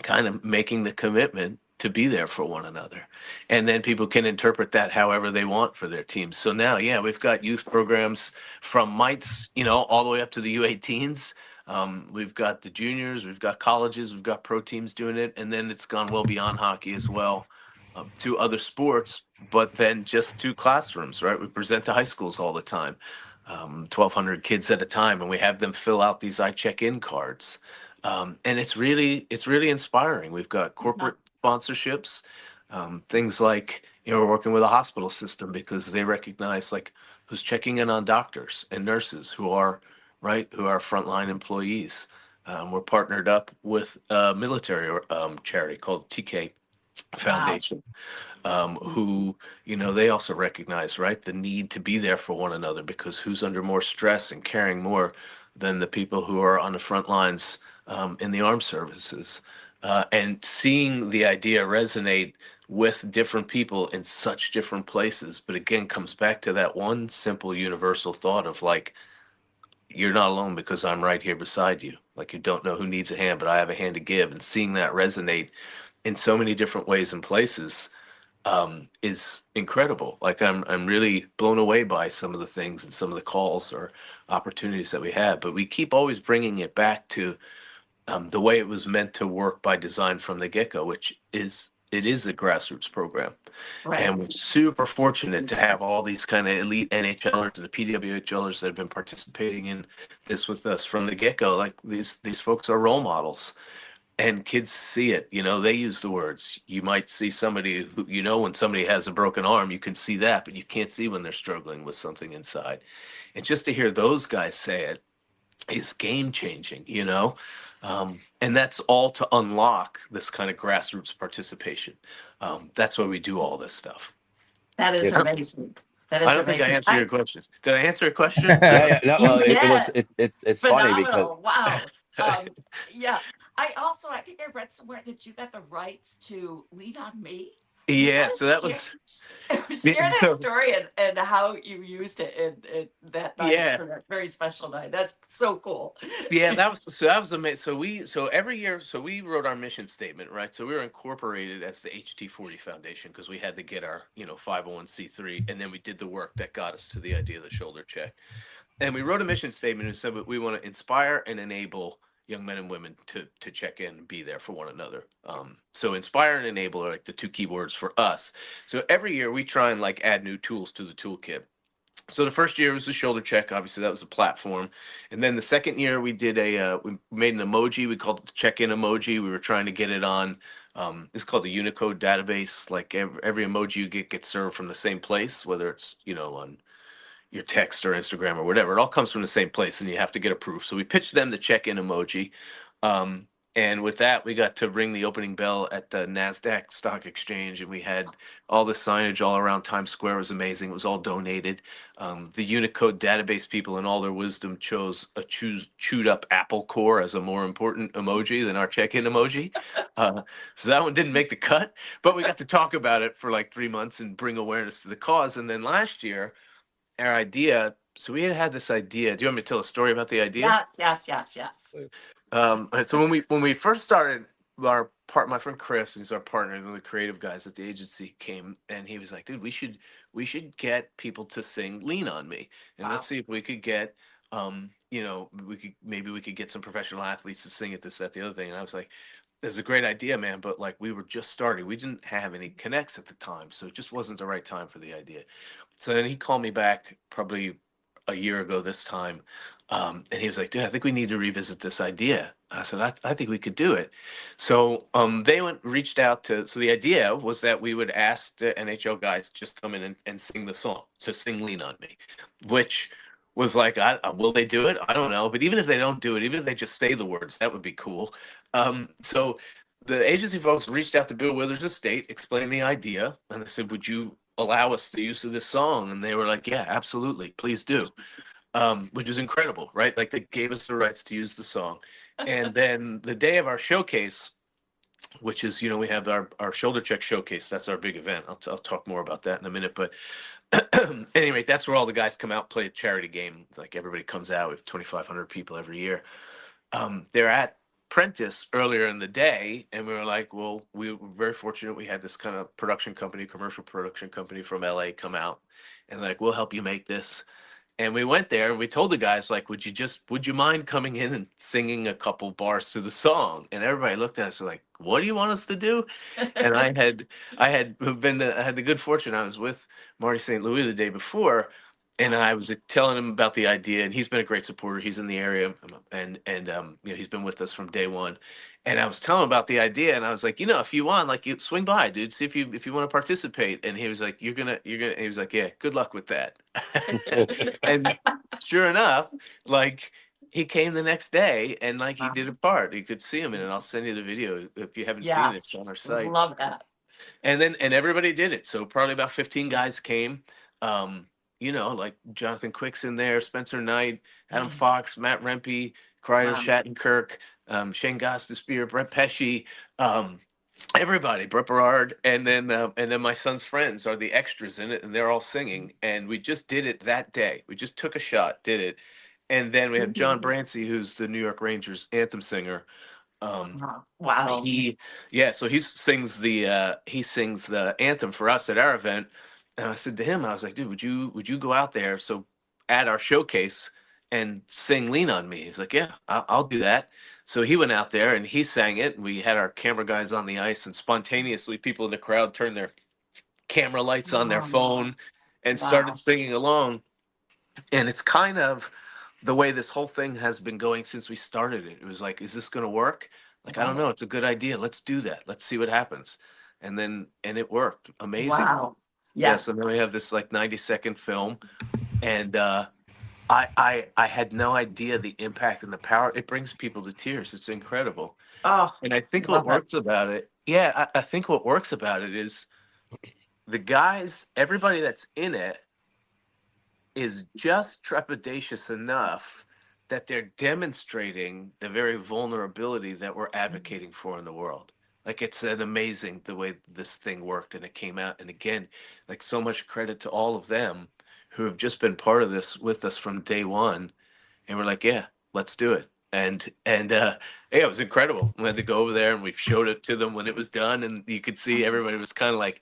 kind of making the commitment to be there for one another. And then people can interpret that however they want for their teams. So now, yeah, we've got youth programs from mites, all the way up to the U18s. We've got the juniors, we've got colleges, we've got pro teams doing it. And then it's gone well beyond hockey as well, to other sports, but then just to classrooms, right? We present to high schools all the time. 1,200 kids at a time, and we have them fill out these I check in cards. And it's really inspiring. We've got corporate sponsorships. Things like, we're working with a hospital system because they recognize like who's checking in on doctors and nurses who are frontline employees. We're partnered up with a military charity called TK Wow. Foundation, who, they also recognize, right, the need to be there for one another, because who's under more stress and caring more than the people who are on the front lines in the armed services. And seeing the idea resonate with different people in such different places, but again, comes back to that one simple universal thought of like, you're not alone because I'm right here beside you. Like, you don't know who needs a hand, but I have a hand to give. And seeing that resonate in so many different ways and places is incredible. Like, I'm really blown away by some of the things and some of the calls or opportunities that we have. But we keep always bringing it back to the way it was meant to work by design from the get-go, which is it is a grassroots program. And we're Right. super fortunate to have all these kind of elite NHLers and the PWHLers that have been participating in this with us from the get-go. Like, these folks are role models, and kids see it. They use the words. You might see somebody who, when somebody has a broken arm, you can see that, but you can't see when they're struggling with something inside. And just to hear those guys say it is game changing. And that's all to unlock this kind of grassroots participation. That's why we do all this stuff. That is Yes. amazing. That I is don't think I amazing. answered your question. Did I answer a question? Yeah. No. You Well, it was. did. It's funny because Phenomenal. Wow. Yeah. I think I read somewhere that you got the rights to Lean on Me. You Yeah, gotta so that share, was share that so story and how you used it in that night yeah. for that very special night. That's so cool. Yeah, that was amazing. So every year, we wrote our mission statement, right? So we were incorporated as the HT40 Foundation because we had to get our 501c3, and then we did the work that got us to the idea of the shoulder check. And we wrote a mission statement and said that we want to inspire and enable young men and women to check in and be there for one another. So inspire and enable are like the two key words for us. So every year we try and like add new tools to the toolkit. So the first year was the shoulder check. Obviously, that was a platform. And then the second year, we did we made an emoji. We called it the check-in emoji. We were trying to get it on. It's called the Unicode database. Like, every emoji you get gets served from the same place, whether it's on your text or Instagram or whatever. It all comes from the same place, and you have to get approved. So we pitched them the check-in emoji. Um, and with that, we got to ring the opening bell at the NASDAQ Stock Exchange, and we had all the signage all around Times Square. It was amazing. It was all donated. The Unicode database people, in all their wisdom, chose a chewed up apple core as a more important emoji than our check-in emoji. So that one didn't make the cut, but we got to talk about it for like 3 months and bring awareness to the cause. And then last year, our idea. So we had this idea. Do you want me to tell a story about the idea? Yes. So when we first started, my friend Chris, who's our partner, one of the creative guys at the agency, came and he was like, "Dude, we should get people to sing 'Lean on Me,' and Wow. let's see if we could get, we could get some professional athletes to sing it, this, that, the other thing." And I was like, "It's a great idea, man, but like, we were just starting. We didn't have any connects at the time, so it just wasn't the right time for the idea." So then he called me back probably a year ago this time, and he was like, "Dude, I think we need to revisit this idea." I said, "I think we could do it." So they reached out to. So the idea was that we would ask the NHL guys to just come in and sing the song, to sing "Lean on Me," which was like, will they do it? I don't know. But even if they don't do it, even if they just say the words, that would be cool. So the agency folks reached out to Bill Withers' estate, explained the idea, and they said, "Would you allow us the use of this song?" And they were like, "Yeah, absolutely, please do." Which is incredible, right? Like, they gave us the rights to use the song. And then the day of our showcase, which is, we have our shoulder check showcase. That's our big event. I'll talk more about that in a minute. But at any rate, that's where all the guys come out, play a charity game. Like, everybody comes out. We have 2,500 people every year. They're at Prentice earlier in the day, and we were like, well, we were very fortunate. We had this kind of commercial production company from LA come out, and like, "We'll help you make this." And we went there and we told the guys, like, would you mind coming in and singing a couple bars to the song? And everybody looked at us like, "What do you want us to do?" And I had the good fortune. I was with Marty St. Louis the day before, and I was telling him about the idea, and he's been a great supporter. He's in the area, and you know, he's been with us from day one. And I was telling him about the idea, and I was like, you know, if you want, like, you swing by, dude, see if you want to participate. And he was like, you're gonna. And he was like, yeah, good luck with that. And sure enough, like, he came the next day, and like, he did a part. You could see him in it. I'll send you the video if you haven't seen it. It's Yes, on our site. love that. And everybody did it. So probably about 15 guys came. You know, like Jonathan Quick's in there, Spencer Knight, Adam Fox, Matt Rempe, Kreider, Wow. Shattenkirk, Shane Gostisbehere, Brett Pesci, everybody, Brett Berard, and then my son's friends are the extras in it, and they're all singing. And we just did it that day. We just took a shot, did it, and then we have John Brancy, who's the New York Rangers anthem singer. Wow. So he sings the anthem for us at our event. And I said to him, I was like, dude, would you go out there at our showcase and sing Lean on Me? He's like, yeah, I'll do that. So he went out there and he sang it, and we had our camera guys on the ice, and spontaneously people in the crowd turned their camera lights on their phone and started singing along. And it's kind of the way this whole thing has been going since we started it. It was like, is this going to work? Like, I don't know. It's a good idea. Let's do that. Let's see what happens. And it worked. Amazing. Wow. Yeah. So then we have this like 90-second film, and I had no idea the impact and the power. It brings people to tears. It's incredible. Oh, And I think what works about it, I think what works about it is the guys, everybody that's in it is just trepidatious enough that they're demonstrating the very vulnerability that we're advocating for in the world. Like, it's an amazing the way this thing worked and it came out. And again, like, so much credit to all of them who have just been part of this with us from day one. And we're like, yeah, let's do it. Yeah, it was incredible. We had to go over there and we showed it to them when it was done, and you could see everybody was kind of like,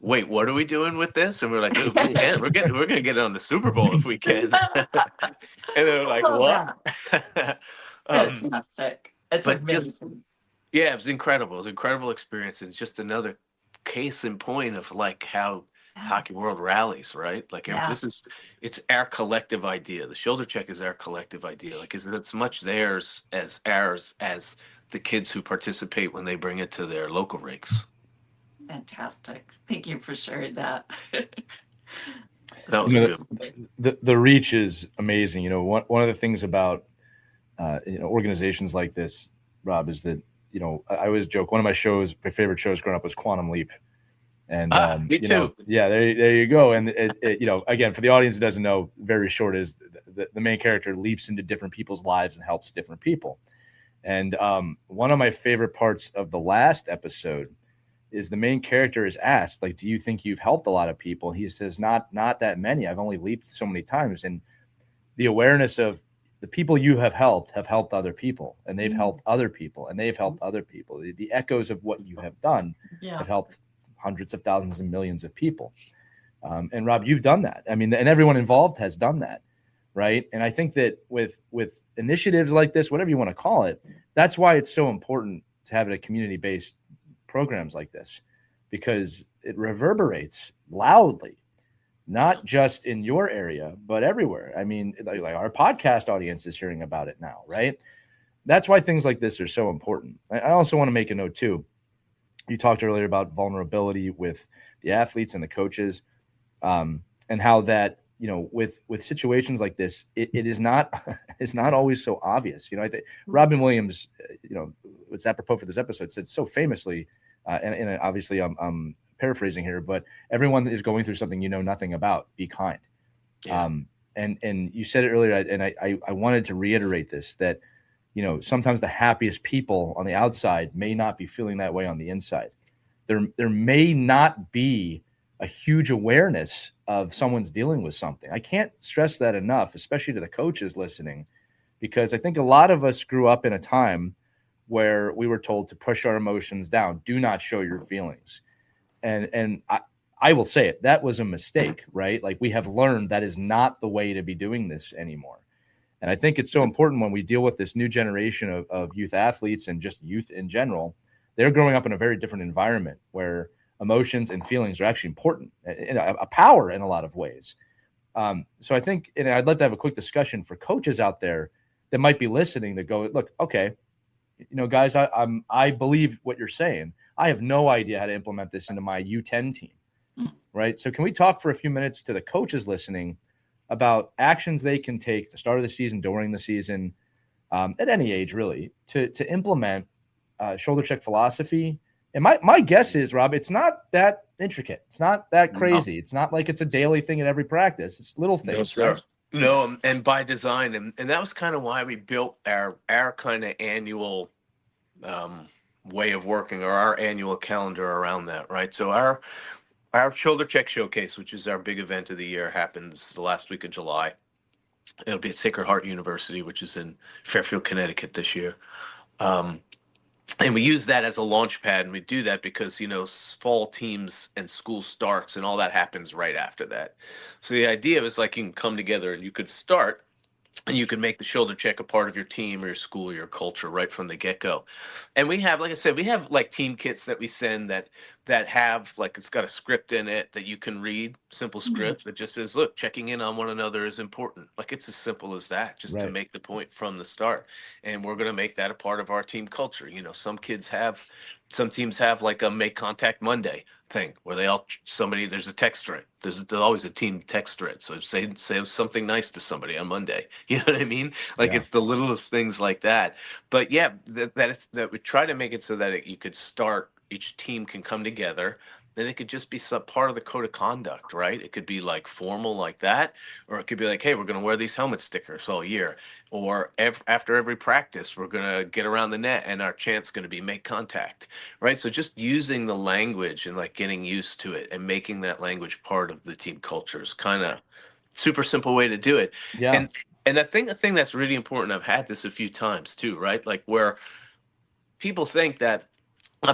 wait, what are we doing with this? And we're like, dude, we can. We're gonna get it on the Super Bowl if we can. And they were like, what? Fantastic. It's but amazing. Yeah, it was incredible. It was an incredible experience. It's just another case in point of like how hockey world rallies, right? Like, it's our collective idea. The shoulder check is our collective idea. Like, it's as much theirs as ours as the kids who participate when they bring it to their local rinks. Fantastic. Thank you for sharing that. That was good. The reach is amazing. You know, one of the things about organizations like this, Rob, is that, you know, I always joke, one of my favorite shows growing up was Quantum Leap. And me too. There you go. And it, you know, again, for the audience that doesn't know, very short, is the main character leaps into different people's lives and helps different people. And one of my favorite parts of the last episode is the main character is asked, like, do you think you've helped a lot of people? He says, not that many. I've only leaped so many times. And the awareness of the people you have helped other people, and they've helped other people, and they've helped other people. The echoes of what you have done have helped hundreds of thousands and millions of people. And Rob, you've done that. I mean, and everyone involved has done that. Right. And I think that with initiatives like this, whatever you want to call it, that's why it's so important to have it a community-based programs like this, because it reverberates loudly, not just in your area, but everywhere. I mean, like our podcast audience is hearing about it now, right? That's why things like this are so important. I also want to make a note too. You talked earlier about vulnerability with the athletes and the coaches, and how that, you know, with situations like this, it is not it's not always so obvious. You know, I think Robin Williams, you know, what's apropos for this episode, said so famously, and obviously I'm paraphrasing here, but everyone is going through something you know nothing about. Be kind. Yeah. And you said it earlier, and I wanted to reiterate this, that, you know, sometimes the happiest people on the outside may not be feeling that way on the inside. There may not be a huge awareness of someone's dealing with something. I can't stress that enough, especially to the coaches listening, because I think a lot of us grew up in a time where we were told to push our emotions down. Do not show your feelings. And I will say it, that was a mistake, right? Like, we have learned that is not the way to be doing this anymore. And I think it's so important when we deal with this new generation of youth athletes and just youth in general. They're growing up in a very different environment where emotions and feelings are actually important, a power in a lot of ways. So I think, and I'd love to have a quick discussion for coaches out there that might be listening that go, look, okay, guys, I believe what you're saying. I have no idea how to implement this into my U10 team, right? So can we talk for a few minutes to the coaches listening about actions they can take at the start of the season, during the season, at any age really, to implement shoulder check philosophy? And my guess is, Rob, it's not that intricate. It's not that crazy. No. It's not like it's a daily thing at every practice. It's little things. No, sir. Right? No, and by design, and that was kind of why we built our kind of annual way of working, or our annual calendar around that, right? So our shoulder check showcase, which is our big event of the year, happens the last week of July. It'll be at Sacred Heart University, which is in Fairfield, Connecticut this year. And we use that as a launch pad, and we do that because, fall teams and school starts and all that happens right after that. So the idea is like you can come together and you could start and you can make the shoulder check a part of your team or your school or your culture right from the get-go. And we have, like I said, we have like team kits that we send that have, like, it's got a script in it that you can read, simple script that just says, look, checking in on one another is important. Like, it's as simple as that, just to make the point from the start. And we're going to make that a part of our team culture. Some teams have like a make contact Monday thing where there's a text thread. There's always a team text thread. So say something nice to somebody on Monday. You know what I mean? Like, it's the littlest things like that. But yeah, that we try to make it so that you could start, each team can come together. Then it could just be some part of the code of conduct, right? It could be like formal like that, or it could be like, hey, we're going to wear these helmet stickers all year. Or after every practice, we're going to get around the net and our chant's going to be make contact, right? So just using the language and like getting used to it and making that language part of the team culture is kind of super simple way to do it. Yeah. And I think the thing that's really important, I've had this a few times too, right? Like, where people think that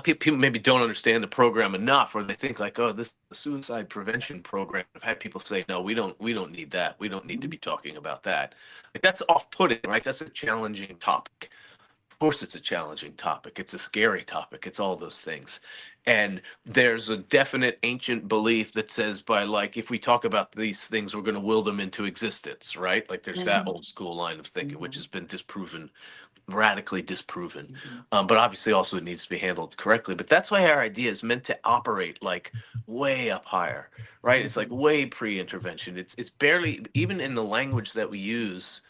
people maybe don't understand the program enough, or they think like, oh, this is a suicide prevention program. I've had people say, no, we don't need that. We don't need to be talking about that. Like, that's off-putting, right? That's a challenging topic. Of course, it's a challenging topic. It's a scary topic. It's all those things. And there's a definite ancient belief that says, if we talk about these things, we're going to will them into existence, right? Like, there's that old school line of thinking, which has been radically disproven. But obviously also it needs to be handled correctly. But that's why our idea is meant to operate like way up higher, right? It's like way pre-intervention. It's barely, even in the language that we use,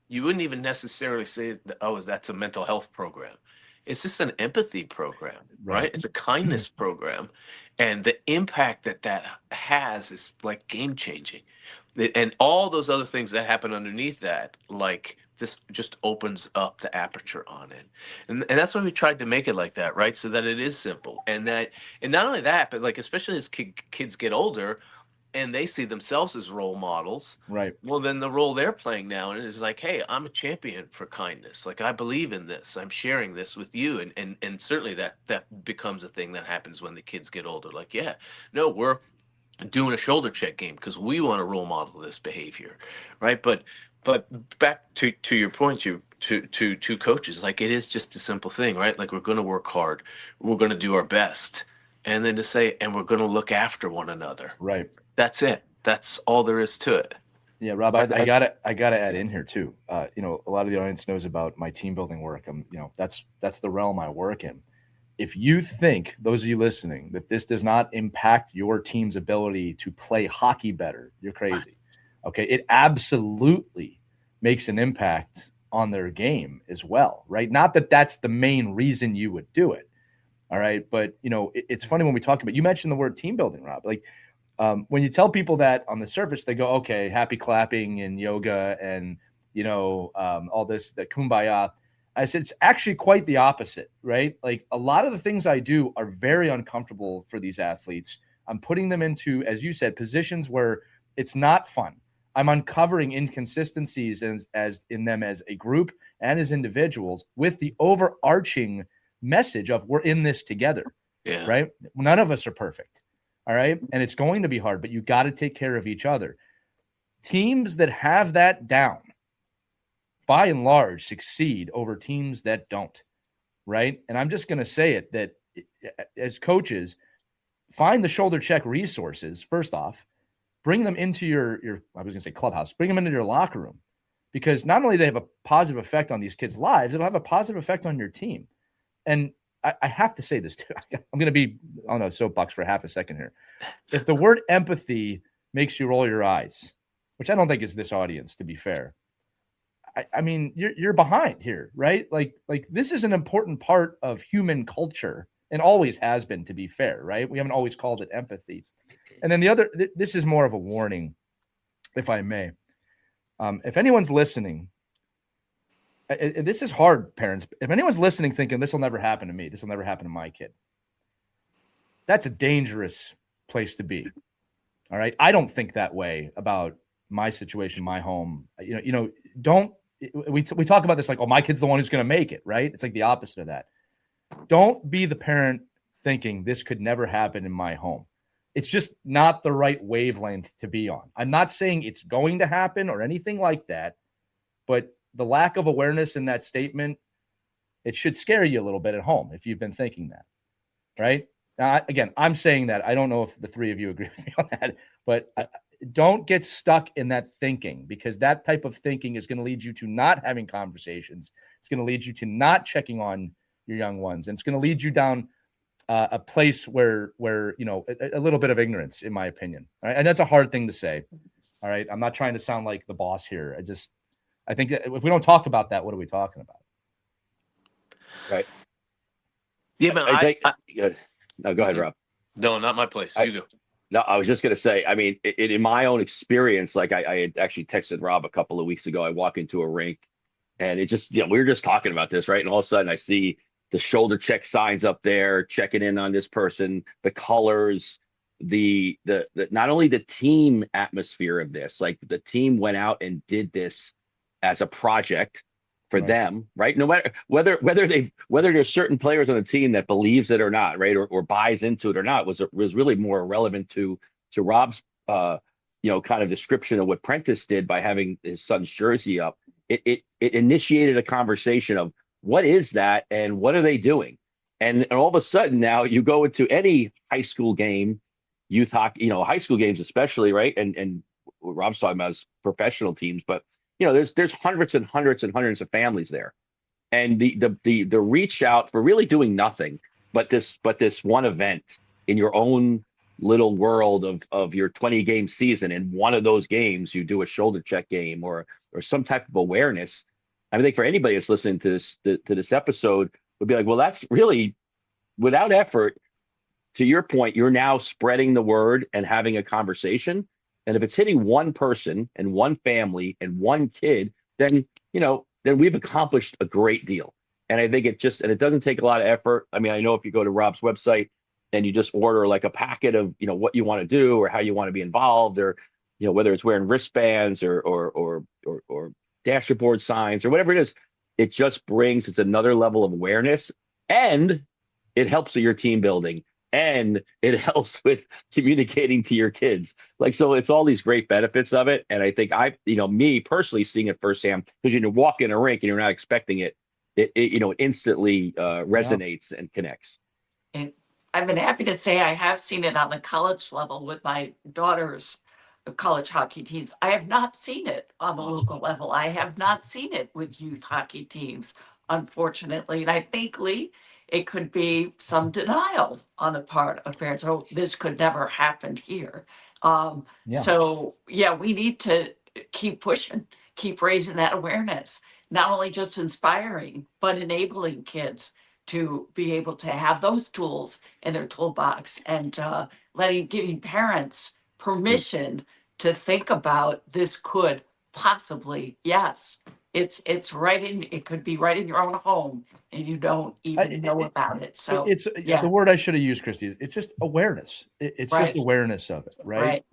you wouldn't even necessarily say, oh, that's a mental health program. It's just an empathy program, right? It's a kindness program. And the impact that has is like game changing. And all those other things that happen underneath that, like, this just opens up the aperture on it. And that's why we tried to make it like that, right? So that it is simple. And not only that, but like, especially as kids get older and they see themselves as role models, right? Well, then the role they're playing now is like, hey, I'm a champion for kindness. Like, I believe in this. I'm sharing this with you. And certainly that becomes a thing that happens when the kids get older. Like, yeah, no, we're doing a shoulder check game because we want to role model this behavior, right? But back to your point, to coaches, like, it is just a simple thing, right? Like, we're going to work hard, we're going to do our best, and then to say, and we're going to look after one another, right? That's it. That's all there is to it. Yeah, Rob, I gotta add in here too. A lot of the audience knows about my team building work. That's the realm I work in. If you think, those of you listening, that this does not impact your team's ability to play hockey better, you're crazy. Okay, it absolutely makes an impact on their game as well, right? Not that that's the main reason you would do it, all right? But, it's funny when we talk about, you mentioned the word team building, Rob. Like, when you tell people that on the surface, they go, okay, happy clapping and yoga and, all this, the kumbaya. I said, it's actually quite the opposite, right? Like, a lot of the things I do are very uncomfortable for these athletes. I'm putting them into, as you said, positions where it's not fun. I'm uncovering inconsistencies as in them as a group and as individuals, with the overarching message of we're in this together, right? None of us are perfect, all right? And it's going to be hard, but you got to take care of each other. Teams that have that down, by and large, succeed over teams that don't, right? And I'm just going to say it, that as coaches, find the shoulder check resources, first off, bring them into your I was gonna say clubhouse, bring them into your locker room, because not only they have a positive effect on these kids' lives, it'll have a positive effect on your team. And I have to say this too. I'm gonna be on a soapbox for half a second here. If the word empathy makes you roll your eyes, which I don't think is this audience, to be fair, I mean, you're behind here, right? Like this is an important part of human culture and always has been, to be fair, right? We haven't always called it empathy. And then the other, this is more of a warning, if I may. If anyone's listening, this is hard, parents. If anyone's listening thinking this will never happen to me, this will never happen to my kid, that's a dangerous place to be. All right. I don't think that way about my situation, my home. Don't we talk about this like, oh, my kid's the one who's going to make it, right? It's like the opposite of that. Don't be the parent thinking this could never happen in my home. It's just not the right wavelength to be on. I'm not saying it's going to happen or anything like that, but the lack of awareness in that statement, it should scare you a little bit at home if you've been thinking that, right? Now, again, I'm saying that. I don't know if the three of you agree with me on that, but don't get stuck in that thinking, because that type of thinking is going to lead you to not having conversations. It's going to lead you to not checking on your young ones. And it's going to lead you down a place where a little bit of ignorance, in my opinion. All right? And that's a hard thing to say. All right. I'm not trying to sound like the boss here. I think that if we don't talk about that, what are we talking about? Right. Yeah, man. No, go ahead, Rob. No, not my place. You go. No, I was just going to say, I mean, in my own experience, like I had actually texted Rob a couple of weeks ago. I walk into a rink and it just, we were just talking about this, right? And all of a sudden I see the shoulder check signs up there, checking in on this person, the colors, the not only the team atmosphere of this, like the team went out and did this as a project for them, right? No matter whether there's certain players on the team that believes it or not, right, or buys into it or not, was really more relevant to Rob's kind of description of what Prentice did by having his son's jersey up. It initiated a conversation of what is that and what are they doing, and all of a sudden now you go into any high school game, youth hockey, high school games especially, right? And what Rob's talking about is professional teams, but there's hundreds and hundreds and hundreds of families there, and the reach out for really doing nothing but this one event in your own little world of your 20 game season. In one of those games, you do a shoulder check game or some type of awareness. I think for anybody that's listening to this episode would be like, well, that's really without effort. To your point, you're now spreading the word and having a conversation. And if it's hitting one person and one family and one kid, then we've accomplished a great deal. And I think it doesn't take a lot of effort. I mean, I know if you go to Rob's website and you just order like a packet of, what you want to do or how you want to be involved, or, whether it's wearing wristbands or dashboard signs or whatever it is, it's another level of awareness, and it helps with your team building. And it helps with communicating to your kids. So it's all these great benefits of it. And I think me personally seeing it firsthand, because you walk in a rink and you're not expecting it, it instantly resonates and connects. And I've been happy to say I have seen it on the college level with my daughter's college hockey teams. I have not seen it on the local level. I have not seen it with youth hockey teams, unfortunately. And I think, Lee, it could be some denial on the part of parents. Oh, this could never happen here. So, we need to keep pushing, keep raising that awareness, not only just inspiring, but enabling kids to be able to have those tools in their toolbox, and giving parents permission to think about this could possibly, yes. It's right in, it could be right in your own home and you don't even know about it. So it's the word I should have used, Christy. It's just awareness. It's just awareness of it, right?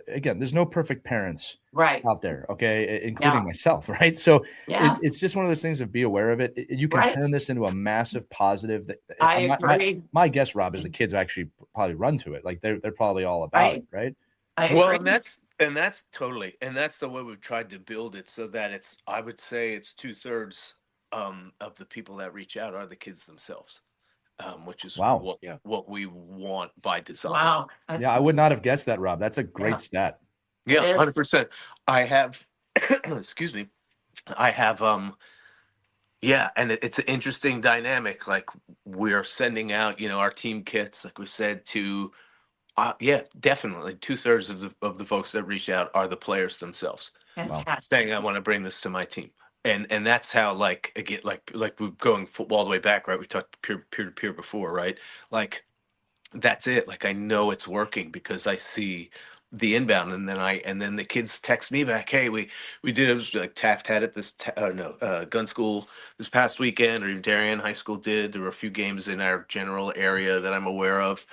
Again, there's no perfect parents out there, okay, including myself, right? So it's just one of those things of be aware of it. You can turn this into a massive positive. I agree. My guess, Rob, is the kids actually probably run to it. Like they're probably all about it, right? Well, and that's totally, and that's the way we've tried to build it, so that I would say it's 2/3 of the people that reach out are the kids themselves. which is Wow. what we want by design. Wow. That's Yeah, I would not have amazing. guessed that, Rob. That's a great Yeah. stat. Yeah, It is. 100%. I have, excuse me, I have, yeah, and it's an interesting dynamic. Like we're sending out, our team kits, like we said, to, yeah, definitely 2/3 of the folks that reach out are the players themselves Fantastic. saying, "I want to bring this to my team," and that's how, like, again, like we're going all the way back, right? We talked peer to peer before, right? Like that's it. Like I know it's working because I see the inbound, and then the kids text me back, "Hey, we did it was like Taft had it this no gun school this past weekend, or even Darien High School did. There were a few games in our general area that I'm aware of.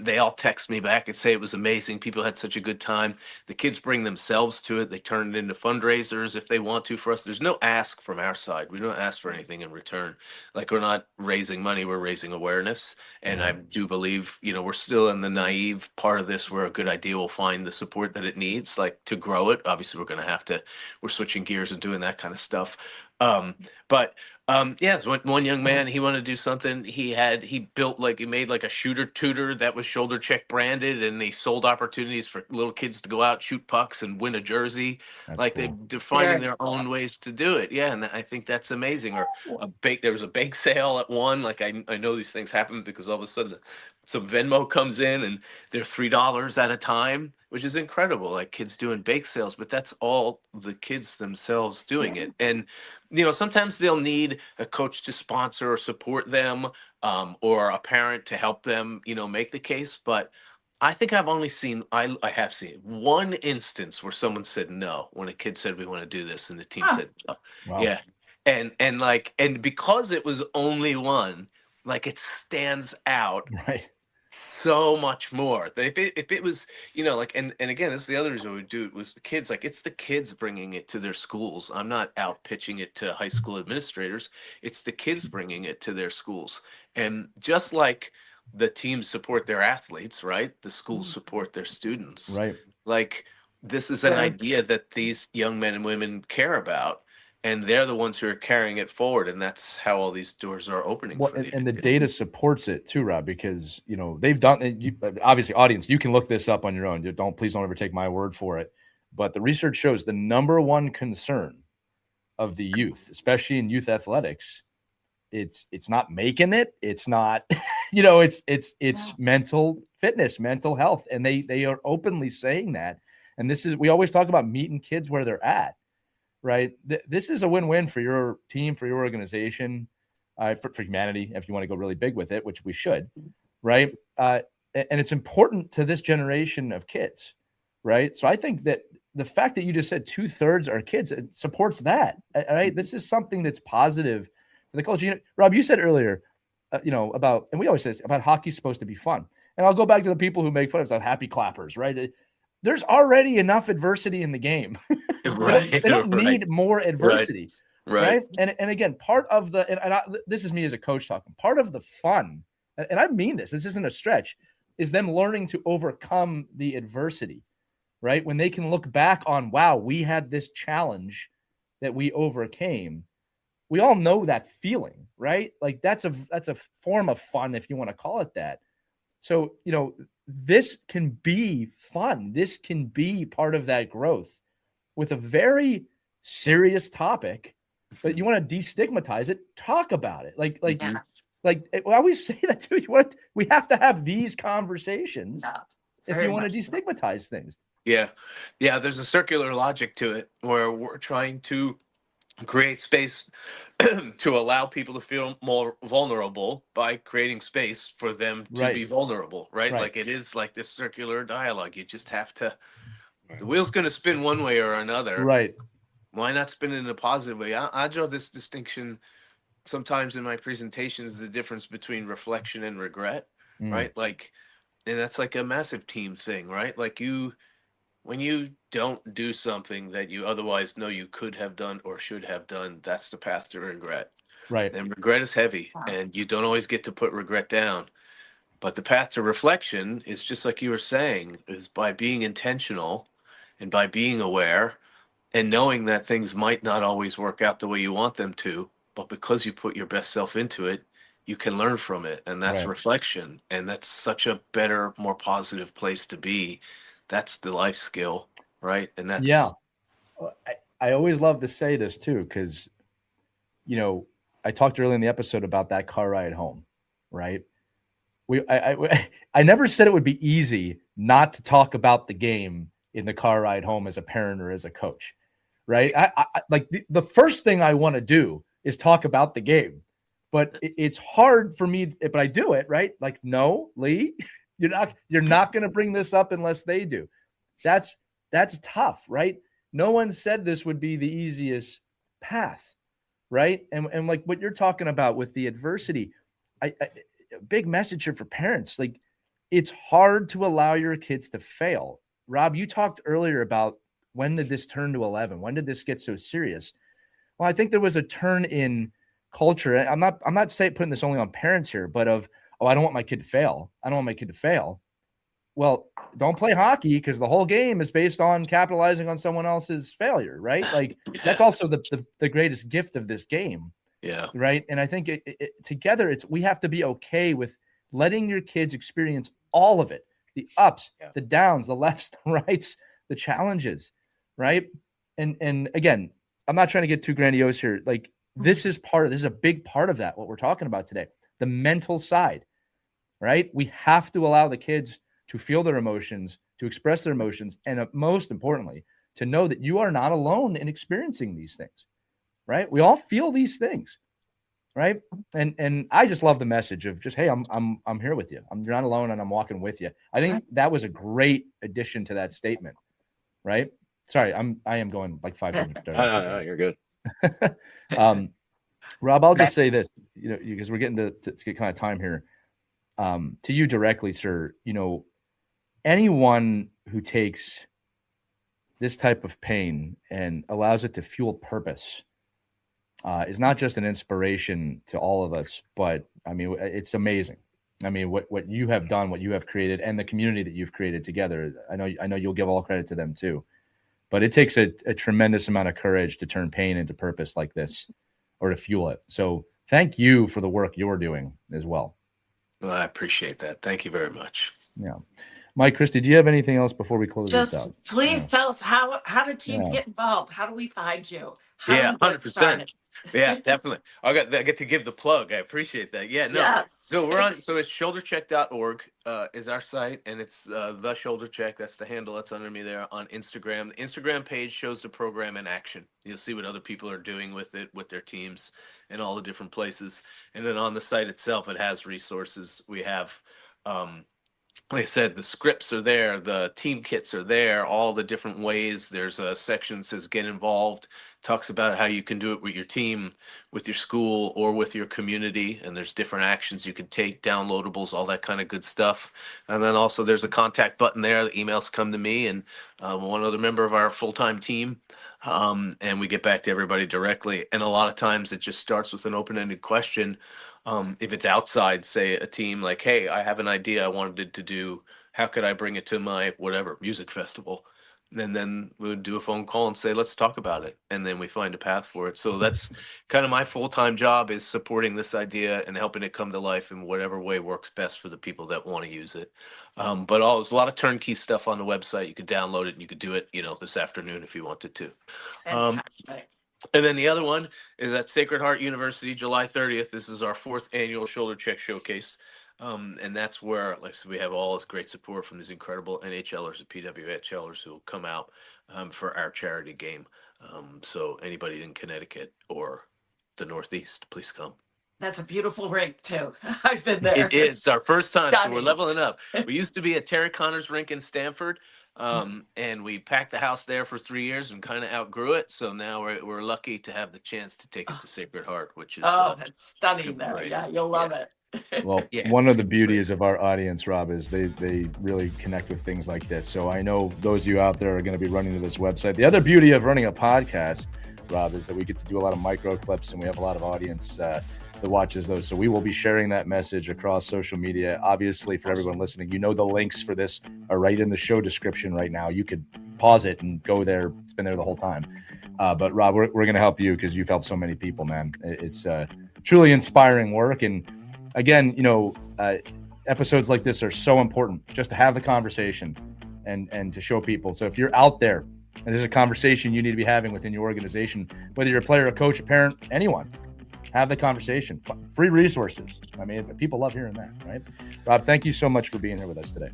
They all text me back and say it was amazing. People had such a good time. The kids bring themselves to it. They turn it into fundraisers if they want to for us. There's no ask from our side. We don't ask for anything in return. Like we're not raising money. We're raising awareness. And I do believe, we're still in the naive part of this where a good idea will find the support that it needs, like to grow it. Obviously, we're switching gears and doing that kind of stuff. But yeah, so one young man, he wanted to do something. He made like a shooter tutor that was shoulder check branded, and he sold opportunities for little kids to go out, shoot pucks, and win a jersey. That's Like cool. they're finding Very their cool. own ways to do it. Yeah, and I think that's amazing. Or there was a bake sale at one. Like I know these things happen because all of a sudden some Venmo comes in and they're $3 at a time, which is incredible. Like kids doing bake sales, but that's all the kids themselves doing it. And sometimes they'll need a coach to sponsor or support them, or a parent to help them, make the case. But I think I have seen one instance where someone said no when a kid said we want to do this, and the team Ah, said no. Wow. Yeah, and because it was only one, like it stands out Right. so much more. If it was, like, and again, this is the other reason we do it with the kids. Like it's the kids bringing it to their schools. I'm not out pitching it to high school administrators. It's the kids bringing it to their schools. And just like the teams support their athletes, right? The schools support their students. Right. Like this is an Sure. idea that these young men and women care about. And they're the ones who are carrying it forward, and that's how all these doors are opening Well, for these and the kids. data supports it too, Rob, because they've done it. Obviously, audience, you can look this up on your own. Please don't ever take my word for it. But the research shows the number one concern of the youth, especially in youth athletics, it's not making it. It's not, it's Yeah. mental fitness, mental health, and they are openly saying that. And we always talk about meeting kids where they're at. Right. This is a win-win for your team, for your organization, for humanity, if you want to go really big with it, which we should. Right. And it's important to this generation of kids. Right. So I think that the fact that you just said 2/3 are kids, it supports that. Right. This is something that's positive for the culture. Rob, you said earlier, about, and we always say this, about hockey's supposed to be fun. And I'll go back to the people who make fun of us, happy clappers, right? There's already enough adversity in the game. Right. They don't Right. need more adversity, Right. right? And again, part of the this is me as a coach talking. Part of the fun, and I mean this isn't a stretch, is them learning to overcome the adversity, right? When they can look back on, wow, we had this challenge that we overcame. We all know that feeling, right? Like that's a form of fun, if you want to call it that. So, this can be fun. This can be part of that growth with a very serious topic, but you want to destigmatize it, talk about it. Like Yes. I always say that too. We have to have these conversations Yeah. if Very you want to much so. destigmatize things. Yeah. Yeah. There's a circular logic to it where we're trying to create space to allow people to feel more vulnerable by creating space for them to Right. be vulnerable, right? Right. Like it is like this circular dialogue. You just have to, Right. the wheel's going to spin one way or another. Right. Why not spin it in a positive way? I draw this distinction sometimes in my presentations, the difference between reflection and regret, right? Like, and that's like a massive team thing, right? Like when you don't do something that you otherwise know you could have done or should have done, that's the path to regret. Right. And regret is heavy, Wow. and you don't always get to put regret down. But the path to reflection is just like you were saying, is by being intentional and by being aware and knowing that things might not always work out the way you want them to, but because you put your best self into it, you can learn from it, and that's Right. reflection, and that's such a better, more positive place to be. That's the life skill, right? And Yeah. that's I always love to say this too, because, I talked earlier in the episode about that car ride home, right? I never said it would be easy not to talk about the game in the car ride home as a parent or as a coach, right? Like the first thing I want to do is talk about the game, but it's hard for me. But I do it, right? Like, no, Lee, you're not going to bring this up unless they do. That's tough, right? No one said this would be the easiest path, right? And like what you're talking about with the adversity, I a big message here for parents. Like, it's hard to allow your kids to fail. Rob, you talked earlier about when did this turn to 11? When did this get so serious? Well, I think there was a turn in culture. I'm not saying putting this only on parents here, but I don't want my kid to fail. I don't want my kid to fail. Well, don't play hockey because the whole game is based on capitalizing on someone else's failure, right? Like, that's also the greatest gift of this game. yeah. Right. And I think together we have to be okay with letting your kids experience all of it, the ups, the downs, the lefts, the rights, the challenges. Right. And again, I'm not trying to get too grandiose here. Like, this is a big part of that, what we're talking about today, the mental side. Right. We have to allow the kids to feel their emotions, to express their emotions, and most importantly, to know that you are not alone in experiencing these things. Right? We all feel these things, right? And I just love the message of just, hey, I'm here with you. You're not alone, and I'm walking with you. I think that was a great addition to that statement, right? Sorry, I am going like 5 minutes. No, you're good. Rob, I'll just say this, because we're getting to get kind of time here. To you directly, sir, anyone who takes this type of pain and allows it to fuel purpose is not just an inspiration to all of us, but I mean, it's amazing. I mean, what you have done, what you have created, and the community that you've created together. I know you'll give all credit to them too, but it takes a tremendous amount of courage to turn pain into purpose like this, or to fuel it. So thank you for the work you're doing as well. Well, I appreciate that. Thank you very much. Yeah. Mike, Christy, do you have anything else before we close this out? Please tell us how do teams get involved? How do we find you? How Yeah, do we get 100%. started? Yeah, definitely. I get to give the plug. I appreciate that. Yeah, no. Yes. So it's shouldercheck.org is our site, and it's the shoulder check. That's the handle that's under me there on Instagram. The Instagram page shows the program in action. You'll see what other people are doing with it, with their teams, and all the different places. And then on the site itself, it has resources. We have like I said, the scripts are there, the team kits are there, all the different ways. There's a section that says get involved, talks about how you can do it with your team, with your school, or with your community. And there's different actions you can take, downloadables, all that kind of good stuff. And then also there's a contact button there. The emails come to me and one other member of our full-time team. And we get back to everybody directly. And a lot of times it just starts with an open-ended question. If it's outside, say a team, like, hey, I have an idea I wanted to do. How could I bring it to my whatever music festival? And then we would do a phone call and say, let's talk about it. And then we find a path for it. So that's kind of my full-time job, is supporting this idea and helping it come to life in whatever way works best for the people that want to use it. But there's a lot of turnkey stuff on the website. You could download it and you could do it, this afternoon if you wanted to. Fantastic. And then the other one is at Sacred Heart University, July 30th. This is our 4th annual Shoulder Check Showcase. And that's where, like I said, we have all this great support from these incredible NHLers and PWHLers who will come out for our charity game. So anybody in Connecticut or the Northeast, please come. That's a beautiful rink too. I've been there. It is our first time, stunning. So we're leveling up. We used to be at Terry Connor's rink in Stamford. And we packed the house there for 3 years and kind of outgrew it. So now we're lucky to have the chance to take it to Sacred Heart, which is that's stunning there. great. Yeah, you'll love it. Well, one of the beauties of our audience, Rob, is they really connect with things like this. So I know those of you out there are going to be running to this website. The other beauty of running a podcast, Rob, is that we get to do a lot of micro clips, and we have a lot of audience that watches those. So we will be sharing that message across social media. Obviously, for everyone listening, the links for this are right in the show description right now. You could pause it and go there. It's been there the whole time. But Rob, we're going to help you because you've helped so many people, man. It's truly inspiring work. And again, episodes like this are so important just to have the conversation and to show people. So if you're out there and there's a conversation you need to be having within your organization, whether you're a player, a coach, a parent, anyone, have the conversation. Free resources. I mean, people love hearing that, right? Rob, thank you so much for being here with us today.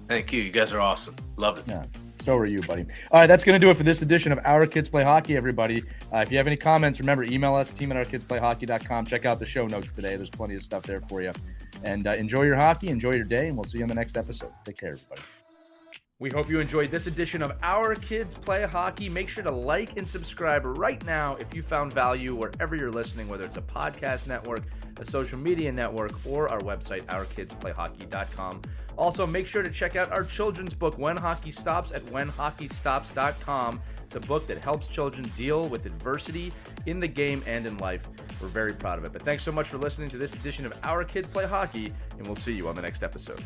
Thank you. You guys are awesome. Love it. Yeah. So are you, buddy. All right, that's going to do it for this edition of Our Kids Play Hockey, everybody. If you have any comments, remember, email us, team@ourkidsplayhockey.com. Check out the show notes today. There's plenty of stuff there for you. And enjoy your hockey, enjoy your day, and we'll see you on the next episode. Take care, everybody. We hope you enjoyed this edition of Our Kids Play Hockey. Make sure to like and subscribe right now if you found value wherever you're listening, whether it's a podcast network, a social media network, or our website, ourkidsplayhockey.com. Also, make sure to check out our children's book, When Hockey Stops, at whenhockeystops.com. It's a book that helps children deal with adversity in the game and in life. We're very proud of it. But thanks so much for listening to this edition of Our Kids Play Hockey, and we'll see you on the next episode.